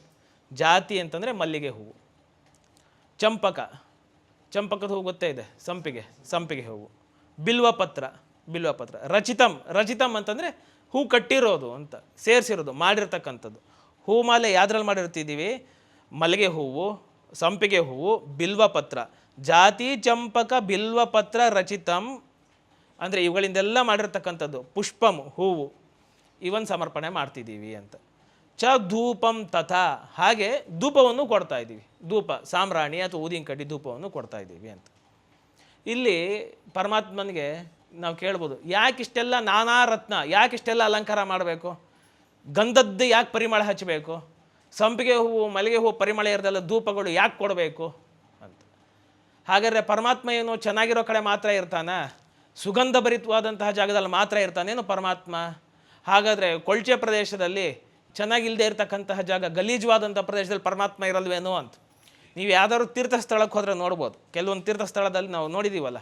Speaker 1: ಜಾತಿ ಅಂತಂದರೆ ಮಲ್ಲಿಗೆ ಹೂವು. ಚಂಪಕದ ಹೂವು ಗೊತ್ತೇ ಇದೆ, ಸಂಪಿಗೆ ಹೂವು. ಬಿಲ್ವಪತ್ರ. ರಚಿತಂ ಅಂತಂದರೆ ಹೂ ಕಟ್ಟಿರೋದು ಅಂತ, ಸೇರಿಸಿರೋದು, ಮಾಡಿರ್ತಕ್ಕಂಥದ್ದು. ಹೂಮಾಲೆ ಯಾವ್ದ್ರಲ್ಲಿ ಮಾಡಿರ್ತಿದ್ದೀವಿ? ಮಲ್ಲಿಗೆ ಹೂವು, ಸಂಪಿಗೆ ಹೂವು, ಬಿಲ್ವಪತ್ರ. ಜಾತಿ ಚಂಪಕ ಬಿಲ್ವಪತ್ರ ರಚಿತಂ ಅಂದರೆ ಇವುಗಳಿಂದೆಲ್ಲ ಮಾಡಿರ್ತಕ್ಕಂಥದ್ದು. ಪುಷ್ಪಂ ಹೂವು, ಇವನ್ ಸಮರ್ಪಣೆ ಮಾಡ್ತಿದ್ದೀವಿ ಅಂತ. ಧೂಪಂ ತಥಾ, ಹಾಗೆ ಧೂಪವನ್ನು ಕೊಡ್ತಾ ಇದ್ದೀವಿ. ಧೂಪ, ಸಾಮ್ರಾಣಿ ಅಥವಾ ಊದಿನ ಕಡ್ಡಿ ಧೂಪವನ್ನು ಕೊಡ್ತಾ ಇದ್ದೀವಿ ಅಂತ. ಇಲ್ಲಿ ಪರಮಾತ್ಮನಿಗೆ ನಾವು ಕೇಳ್ಬೋದು, ಯಾಕಿಷ್ಟೆಲ್ಲ ನಾನಾ ರತ್ನ, ಯಾಕಿಷ್ಟೆಲ್ಲ ಅಲಂಕಾರ ಮಾಡಬೇಕು, ಗಂಧದ್ದು ಯಾಕೆ ಪರಿಮಳ ಹಚ್ಚಬೇಕು, ಸಂಪಿಗೆ ಹೂವು ಮಲ್ಲಿಗೆ ಹೂವು ಪರಿಮಳ ಇರೋದೆಲ್ಲ ಧೂಪಗಳು ಯಾಕೆ ಕೊಡಬೇಕು ಅಂತ. ಹಾಗಾದರೆ ಪರಮಾತ್ಮ ಏನು ಚೆನ್ನಾಗಿರೋ ಕಡೆ ಮಾತ್ರ ಇರ್ತಾನ, ಸುಗಂಧ ಭರಿತವಾದಂತಹ ಜಾಗದಲ್ಲಿ ಮಾತ್ರ ಇರ್ತಾನೇನು ಪರಮಾತ್ಮ? ಹಾಗಾದರೆ ಕೊಳ್ಚೆ ಪ್ರದೇಶದಲ್ಲಿ ಚೆನ್ನಾಗಿಲ್ಲದೆ ಇರತಕ್ಕಂತಹ ಜಾಗ, ಗಲೀಜುವಾದಂಥ ಪ್ರದೇಶದಲ್ಲಿ ಪರಮಾತ್ಮ ಇರಲ್ವೇನೋ ಅಂತ. ನೀವು ಯಾವ್ದಾದ್ರು ತೀರ್ಥ ಸ್ಥಳಕ್ಕೆ ಹೋದರೆ ನೋಡ್ಬೋದು, ಕೆಲವೊಂದು ತೀರ್ಥ ಸ್ಥಳದಲ್ಲಿ ನಾವು ನೋಡಿದ್ದೀವಲ್ಲ,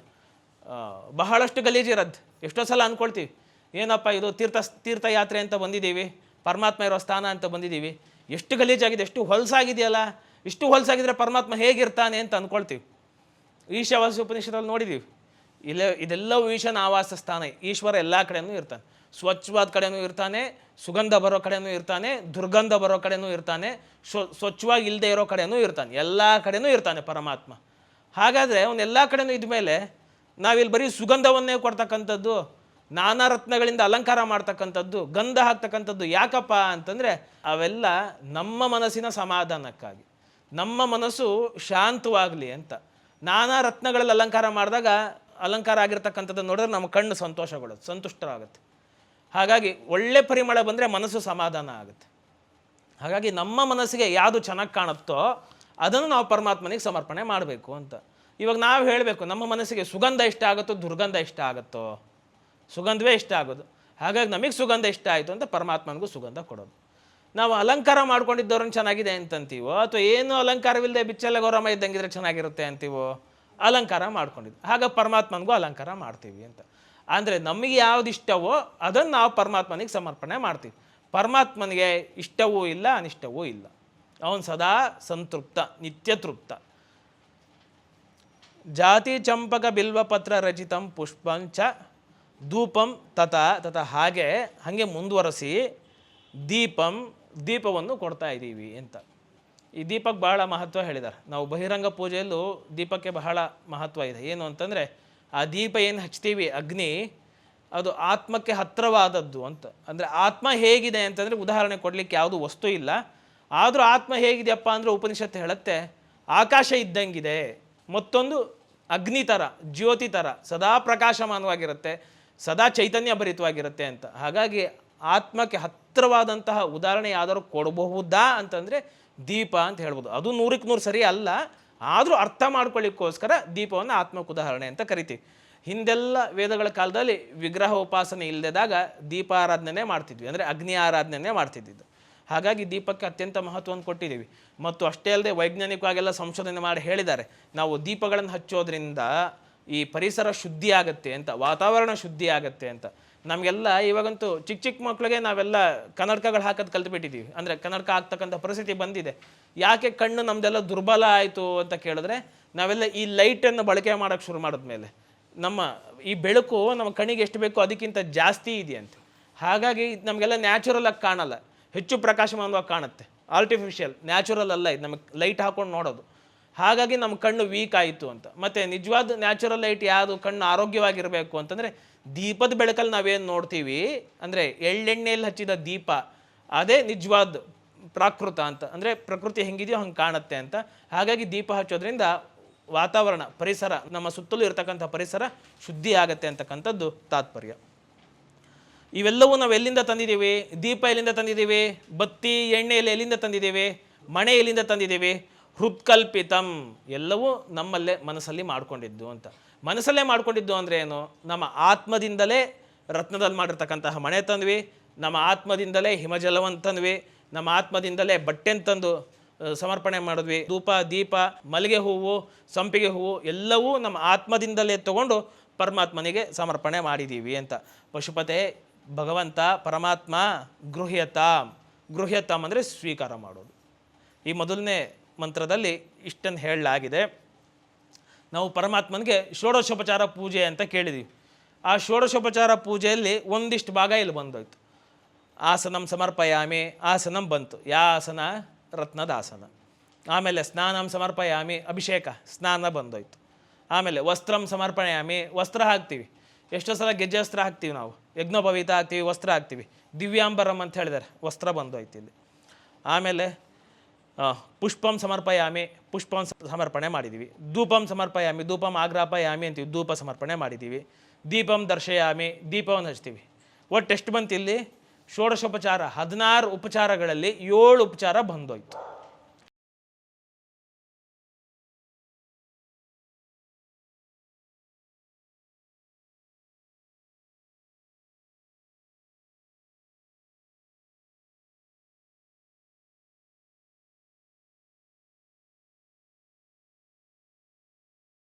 Speaker 1: ಬಹಳಷ್ಟು ಗಲೀಜಿರೋದು. ಎಷ್ಟೋ ಸಲ ಅಂದ್ಕೊಳ್ತೀವಿ, ಏನಪ್ಪ ಇದು ತೀರ್ಥಯಾತ್ರೆ ಅಂತ ಬಂದಿದ್ದೀವಿ, ಪರಮಾತ್ಮ ಇರೋ ಸ್ಥಾನ ಅಂತ ಬಂದಿದ್ದೀವಿ, ಎಷ್ಟು ಗಲೀಜಾಗಿದೆ, ಎಷ್ಟು ಹೊಲಸಾಗಿದೆಯಲ್ಲ, ಇಷ್ಟು ಹೊಲಸಾಗಿದ್ರೆ ಪರಮಾತ್ಮ ಹೇಗಿರ್ತಾನೆ ಅಂತ ಅಂದ್ಕೊಳ್ತೀವಿ. ಈಶಾವಾಸ್ಯ ಉಪನಿಷತ್ತಲ್ಲಿ ನೋಡಿದ್ದೀವಿ, ಇದೆಲ್ಲವೂ ಈಶನ ಆವಾಸ ಸ್ಥಾನ. ಈಶ್ವರ ಎಲ್ಲ ಕಡೆಯೂ ಇರ್ತಾನೆ, ಸ್ವಚ್ಛವಾದ ಕಡೆಯೂ ಇರ್ತಾನೆ, ಸುಗಂಧ ಬರೋ ಕಡೆಯೂ ಇರ್ತಾನೆ, ದುರ್ಗಂಧ ಬರೋ ಕಡೆಯೂ ಇರ್ತಾನೆ, ಸ್ವಚ್ಛವಾಗಿ ಇಲ್ಲದೆ ಇರೋ ಕಡೆಯೂ ಇರ್ತಾನೆ, ಎಲ್ಲ ಕಡೆಯೂ ಇರ್ತಾನೆ ಪರಮಾತ್ಮ. ಹಾಗಾದರೆ ಅವನು ಎಲ್ಲ ಕಡೆಯೂ ಇದ್ಮೇಲೆ ನಾವಿಲ್ಲಿ ಬರೀ ಸುಗಂಧವನ್ನೇ ಕೊಡ್ತಕ್ಕಂಥದ್ದು, ನಾನಾ ರತ್ನಗಳಿಂದ ಅಲಂಕಾರ ಮಾಡ್ತಕ್ಕಂಥದ್ದು, ಗಂಧ ಹಾಕ್ತಕ್ಕಂಥದ್ದು ಯಾಕಪ್ಪ ಅಂತಂದರೆ ಅವೆಲ್ಲ ನಮ್ಮ ಮನಸ್ಸಿನ ಸಮಾಧಾನಕ್ಕಾಗಿ, ನಮ್ಮ ಮನಸ್ಸು ಶಾಂತವಾಗಲಿ ಅಂತ. ನಾನಾ ರತ್ನಗಳಲ್ಲಿ ಅಲಂಕಾರ ಮಾಡಿದಾಗ ಅಲಂಕಾರ ಆಗಿರ್ತಕ್ಕಂಥದ್ದು ನೋಡಿದ್ರೆ ನಮ್ಮ ಕಣ್ಣು ಸಂತುಷ್ಟವಾಗುತ್ತೆ. ಹಾಗಾಗಿ ಒಳ್ಳೆ ಪರಿಮಳ ಬಂದರೆ ಮನಸ್ಸು ಸಮಾಧಾನ ಆಗುತ್ತೆ. ಹಾಗಾಗಿ ನಮ್ಮ ಮನಸ್ಸಿಗೆ ಯಾವುದು ಚೆನ್ನಾಗಿ ಕಾಣುತ್ತೋ ಅದನ್ನು ನಾವು ಪರಮಾತ್ಮನಿಗೆ ಸಮರ್ಪಣೆ ಮಾಡಬೇಕು ಅಂತ. ಇವಾಗ ನಾವು ಹೇಳಬೇಕು, ನಮ್ಮ ಮನಸ್ಸಿಗೆ ಸುಗಂಧ ಇಷ್ಟ ಆಗುತ್ತೋ ದುರ್ಗಂಧ ಇಷ್ಟ ಆಗುತ್ತೋ? ಸುಗಂಧವೇ ಇಷ್ಟ ಆಗೋದು. ಹಾಗಾಗಿ ನಮಗೆ ಸುಗಂಧ ಇಷ್ಟ ಆಯಿತು ಅಂತ ಪರಮಾತ್ಮನಿಗೂ ಸುಗಂಧ ಕೊಡೋದು. ನಾವು ಅಲಂಕಾರ ಮಾಡ್ಕೊಂಡಿದ್ದವ್ರನ್ನ ಚೆನ್ನಾಗಿದೆ ಅಂತಂತೀವೋ, ಅಥವಾ ಏನು ಅಲಂಕಾರವಿಲ್ಲದೆ ಬಿಚ್ಚಲ ಗೌರಮ್ಮ ಇದ್ದಂಗಿದ್ರೆ ಚೆನ್ನಾಗಿರುತ್ತೆ ಅಂತೀವೋ? ಅಲಂಕಾರ ಮಾಡ್ಕೊಂಡಿದ್ದು. ಹಾಗೆ ಪರಮಾತ್ಮನಿಗೂ ಅಲಂಕಾರ ಮಾಡ್ತೀವಿ ಅಂತ. ಅಂದರೆ ನಮಗೆ ಯಾವ್ದು ಇಷ್ಟವೋ ಅದನ್ನು ನಾವು ಪರಮಾತ್ಮನಿಗೆ ಸಮರ್ಪಣೆ ಮಾಡ್ತೀವಿ. ಪರಮಾತ್ಮನಿಗೆ ಇಷ್ಟವೂ ಇಲ್ಲ, ಅನಿಷ್ಟವೂ ಇಲ್ಲ. ಅವನು ಸದಾ ಸಂತೃಪ್ತ, ನಿತ್ಯ ತೃಪ್ತ. ಜಾತಿ ಚಂಪಕ ಬಿಲ್ವಪತ್ರ ರಚಿತಂ ಪುಷ್ಪಂಚ ಧೂಪಂ ತತ ಹಾಗೆ ಮುಂದುವರೆಸಿ ದೀಪವನ್ನು ಕೊಡ್ತಾ ಇದ್ದೀವಿ ಅಂತ. ಈ ದೀಪಕ್ಕೆ ಬಹಳ ಮಹತ್ವ ಹೇಳಿದ್ದಾರೆ. ನಾವು ಬಹಿರಂಗ ಪೂಜೆಯಲ್ಲೂ ದೀಪಕ್ಕೆ ಬಹಳ ಮಹತ್ವ ಇದೆ. ಏನು ಅಂತಂದರೆ, ಆ ದೀಪ ಏನು ಹಚ್ತೀವಿ ಅಗ್ನಿ, ಅದು ಆತ್ಮಕ್ಕೆ ಹತ್ತಿರವಾದದ್ದು ಅಂತ. ಅಂದರೆ ಆತ್ಮ ಹೇಗಿದೆ ಅಂತಂದರೆ, ಉದಾಹರಣೆ ಕೊಡಲಿಕ್ಕೆ ಯಾವುದು ವಸ್ತು ಇಲ್ಲ, ಆದರೂ ಆತ್ಮ ಹೇಗಿದೆಯಪ್ಪ ಅಂದರೆ ಉಪನಿಷತ್ತು ಹೇಳುತ್ತೆ, ಆಕಾಶ ಇದ್ದಂಗಿದೆ, ಮತ್ತೊಂದು ಅಗ್ನಿ ಥರ, ಜ್ಯೋತಿ ಥರ ಸದಾ ಪ್ರಕಾಶಮಾನವಾಗಿರುತ್ತೆ, ಸದಾ ಚೈತನ್ಯ ಭರಿತವಾಗಿರುತ್ತೆ ಅಂತ. ಹಾಗಾಗಿ ಆತ್ಮಕ್ಕೆ ಹತ್ತಿರವಾದಂತಹ ಉದಾಹರಣೆ ಯಾವ್ದಾದ್ರು ಕೊಡಬಹುದಾ ಅಂತಂದರೆ ದೀಪ ಅಂತ ಹೇಳ್ಬೋದು. ಅದು 100ಕ್ಕೆ 100 ಸರಿ ಅಲ್ಲ, ಆದರೂ ಅರ್ಥ ಮಾಡ್ಕೊಳ್ಳಿಕ್ಕೋಸ್ಕರ ದೀಪವನ್ನು ಆತ್ಮಕ್ಕೆ ಉದಾಹರಣೆ ಅಂತ ಕರಿತೀವಿ. ಹಿಂದೆಲ್ಲ ವೇದಗಳ ಕಾಲದಲ್ಲಿ ವಿಗ್ರಹ ಉಪಾಸನೆ ಇಲ್ಲದಾಗ ದೀಪಾರಾಧನೆ ಮಾಡ್ತಿದ್ವಿ, ಅಂದರೆ ಅಗ್ನಿ ಆರಾಧನೆ ಮಾಡ್ತಿದ್ದಿದ್ದು. ಹಾಗಾಗಿ ದೀಪಕ್ಕೆ ಅತ್ಯಂತ ಮಹತ್ವವನ್ನು ಕೊಟ್ಟಿದ್ದೀವಿ. ಮತ್ತು ಅಷ್ಟೇ ಅಲ್ಲದೆ ವೈಜ್ಞಾನಿಕವಾಗೆಲ್ಲ ಸಂಶೋಧನೆ ಮಾಡಿ ಹೇಳಿದ್ದಾರೆ, ನಾವು ದೀಪಗಳನ್ನು ಹಚ್ಚೋದ್ರಿಂದ ಈ ಪರಿಸರ ಶುದ್ಧಿ ಆಗುತ್ತೆ ಅಂತ, ವಾತಾವರಣ ಶುದ್ಧಿ ಆಗುತ್ತೆ ಅಂತ. ನಮಗೆಲ್ಲ ಇವಾಗಂತೂ ಚಿಕ್ಕ ಮಕ್ಕಳಿಗೆ ನಾವೆಲ್ಲ ಕನ್ನಡಕಗಳು ಹಾಕೋದು ಕಲ್ತ್ಬಿಟ್ಟಿದ್ದೀವಿ, ಅಂದರೆ ಕನ್ನಡಕ ಆಗ್ತಕ್ಕಂಥ ಪರಿಸ್ಥಿತಿ ಬಂದಿದೆ. ಯಾಕೆ ಕಣ್ಣು ನಮ್ಮದೆಲ್ಲ ದುರ್ಬಲ ಆಯಿತು ಅಂತ ಕೇಳಿದ್ರೆ, ನಾವೆಲ್ಲ ಈ ಲೈಟನ್ನು ಬಳಕೆ ಮಾಡೋಕ್ಕೆ ಶುರು ಮಾಡಿದ್ಮೇಲೆ ನಮ್ಮ ಈ ಬೆಳಕು ನಮ್ಮ ಕಣ್ಣಿಗೆ ಎಷ್ಟು ಬೇಕೋ ಅದಕ್ಕಿಂತ ಜಾಸ್ತಿ ಇದೆಯಂತೆ. ಹಾಗಾಗಿ ನಮಗೆಲ್ಲ ನ್ಯಾಚುರಲ್ ಆಗಿ ಕಾಣಲ್ಲ, ಹೆಚ್ಚು ಪ್ರಕಾಶಮಾನವಾಗಿ ಕಾಣುತ್ತೆ. ಆರ್ಟಿಫಿಷಿಯಲ್, ನ್ಯಾಚುರಲ್ ಅಲ್ಲ ಇದು, ನಮಗೆ ಲೈಟ್ ಹಾಕೊಂಡು ನೋಡೋದು. ಹಾಗಾಗಿ ನಮ್ಮ ಕಣ್ಣು ವೀಕ್ ಆಯಿತು ಅಂತ. ಮತ್ತು ನಿಜವಾದ ನ್ಯಾಚುರಲ್ ಲೈಟ್ ಯಾವುದು, ಕಣ್ಣು ಆರೋಗ್ಯವಾಗಿರಬೇಕು ಅಂತಂದರೆ ದೀಪದ ಬೆಳಕಲ್ಲಿ ನಾವೇನು ನೋಡ್ತೀವಿ ಅಂದರೆ ಎಳ್ಳೆಣ್ಣೆಯಲ್ಲಿ ಹಚ್ಚಿದ ದೀಪ, ಅದೇ ನಿಜವಾದ ಪ್ರಾಕೃತ ಅಂತ. ಅಂದರೆ ಪ್ರಕೃತಿ ಹೆಂಗಿದೆಯೋ ಹಂಗೆ ಕಾಣುತ್ತೆ ಅಂತ. ಹಾಗಾಗಿ ದೀಪ ಹಚ್ಚೋದ್ರಿಂದ ವಾತಾವರಣ, ಪರಿಸರ, ನಮ್ಮ ಸುತ್ತಲೂ ಇರತಕ್ಕಂಥ ಪರಿಸರ ಶುದ್ಧಿ ಆಗುತ್ತೆ ಅಂತಕ್ಕಂಥದ್ದು ತಾತ್ಪರ್ಯ. ಇವೆಲ್ಲವೂ ನಾವು ಎಲ್ಲಿಂದ ತಂದಿದ್ದೀವಿ? ದೀಪ ಎಲ್ಲಿಂದ ತಂದಿದ್ದೀವಿ? ಬತ್ತಿ ಎಣ್ಣೆಯಲ್ಲಿ ಎಲ್ಲಿಂದ ತಂದಿದ್ದೀವಿ? ಮಣೆ ಎಲ್ಲಿಂದ ತಂದಿದ್ದೀವಿ? ಹೃತ್ಕಲ್ಪಿತಂ, ಎಲ್ಲವೂ ನಮ್ಮಲ್ಲೇ ಮನಸ್ಸಲ್ಲಿ ಮಾಡ್ಕೊಂಡಿದ್ದು ಅಂತ. ಮನಸ್ಸಲ್ಲೇ ಮಾಡ್ಕೊಂಡಿದ್ದು ಅಂದರೆ ಏನು? ನಮ್ಮ ಆತ್ಮದಿಂದಲೇ ರತ್ನದಲ್ಲಿ ಮಾಡಿರ್ತಕ್ಕಂತಹ ಮಣೆ ತಂದ್ವಿ, ನಮ್ಮ ಆತ್ಮದಿಂದಲೇ ಹಿಮಜಲವನ್ನು ತಂದ್ವಿ, ನಮ್ಮ ಆತ್ಮದಿಂದಲೇ ಬಟ್ಟೆನ ತಂದು ಸಮರ್ಪಣೆ ಮಾಡಿದ್ವಿ. ಧೂಪ, ದೀಪ, ಮಲ್ಲಿಗೆ ಹೂವು, ಸಂಪಿಗೆ ಹೂವು ಎಲ್ಲವೂ ನಮ್ಮ ಆತ್ಮದಿಂದಲೇ ತಗೊಂಡು ಪರಮಾತ್ಮನಿಗೆ ಸಮರ್ಪಣೆ ಮಾಡಿದ್ದೀವಿ ಅಂತ. ಪಶುಪತೆ ಭಗವಂತ ಪರಮಾತ್ಮ ಗೃಹ್ಯತಾಮ್ ಅಂದರೆ ಸ್ವೀಕಾರ ಮಾಡೋದು. ಈ ಮೊದಲನೇ ಮಂತ್ರದಲ್ಲಿ ಇಷ್ಟನ್ನು ಹೇಳಲಾಗಿದೆ. ನಾವು ಪರಮಾತ್ಮನಿಗೆ ಷೋಡಶೋಪಚಾರ ಪೂಜೆ ಅಂತ ಕೇಳಿದ್ದೀವಿ. ಆ ಷೋಡಶೋಪಚಾರ ಪೂಜೆಯಲ್ಲಿ ಒಂದಿಷ್ಟು ಭಾಗ ಇಲ್ಲಿ ಬಂದೋಯ್ತು. ಆಸನಂ ಸಮರ್ಪಯಾಮಿ, ಆಸನಂ ಬಂತು, ಯಾವ ಆಸನ? ರತ್ನದ ಆಸನ. ಆಮೇಲೆ ಸ್ನಾನಂ ಸಮರ್ಪಯಾಮಿ, ಅಭಿಷೇಕ, ಸ್ನಾನ ಬಂದೋಯ್ತು. ಆಮೇಲೆ ವಸ್ತ್ರಂ ಸಮರ್ಪಣೆಯಾಮಿ, ವಸ್ತ್ರ ಹಾಕ್ತೀವಿ. ಎಷ್ಟೋ ಸಲ ಗೆಜ್ಜೆ ವಸ್ತ್ರ ಹಾಕ್ತೀವಿ, ನಾವು ಯಜ್ಞೋಪವೀತ ಹಾಕ್ತೀವಿ, ವಸ್ತ್ರ ಹಾಕ್ತೀವಿ. ದಿವ್ಯಾಂಬರಂ ಅಂತ ಹೇಳಿದ್ದಾರೆ, ವಸ್ತ್ರ ಬಂದೋಯ್ತು ಇಲ್ಲಿ. ಆಮೇಲೆ ಪುಷ್ಪಂ ಸಮರ್ಪಯಾಮಿ, ಪುಷ್ಪಂ ಸಮರ್ಪಣೆ ಮಾಡಿದ್ದೀವಿ. ಧೂಪಂ ಸಮರ್ಪಯಾಮಿ, ಧೂಪಂ ಆಗ್ರಾಪಯಾಮಿ ಅಂತೀವಿ, ಧೂಪ ಸಮರ್ಪಣೆ ಮಾಡಿದ್ದೀವಿ. ದೀಪಂ ದರ್ಶಯಾಮಿ, ದೀಪವನ್ನು ಹಚ್ತೀವಿ. ಒಟ್ಟು ಎಷ್ಟು ಬಂತು ಇಲ್ಲಿ? ಷೋಡಶೋಪಚಾರ 16 ಉಪಚಾರಗಳಲ್ಲಿ 7 ಉಪಚಾರ ಬಂದೋಯ್ತು.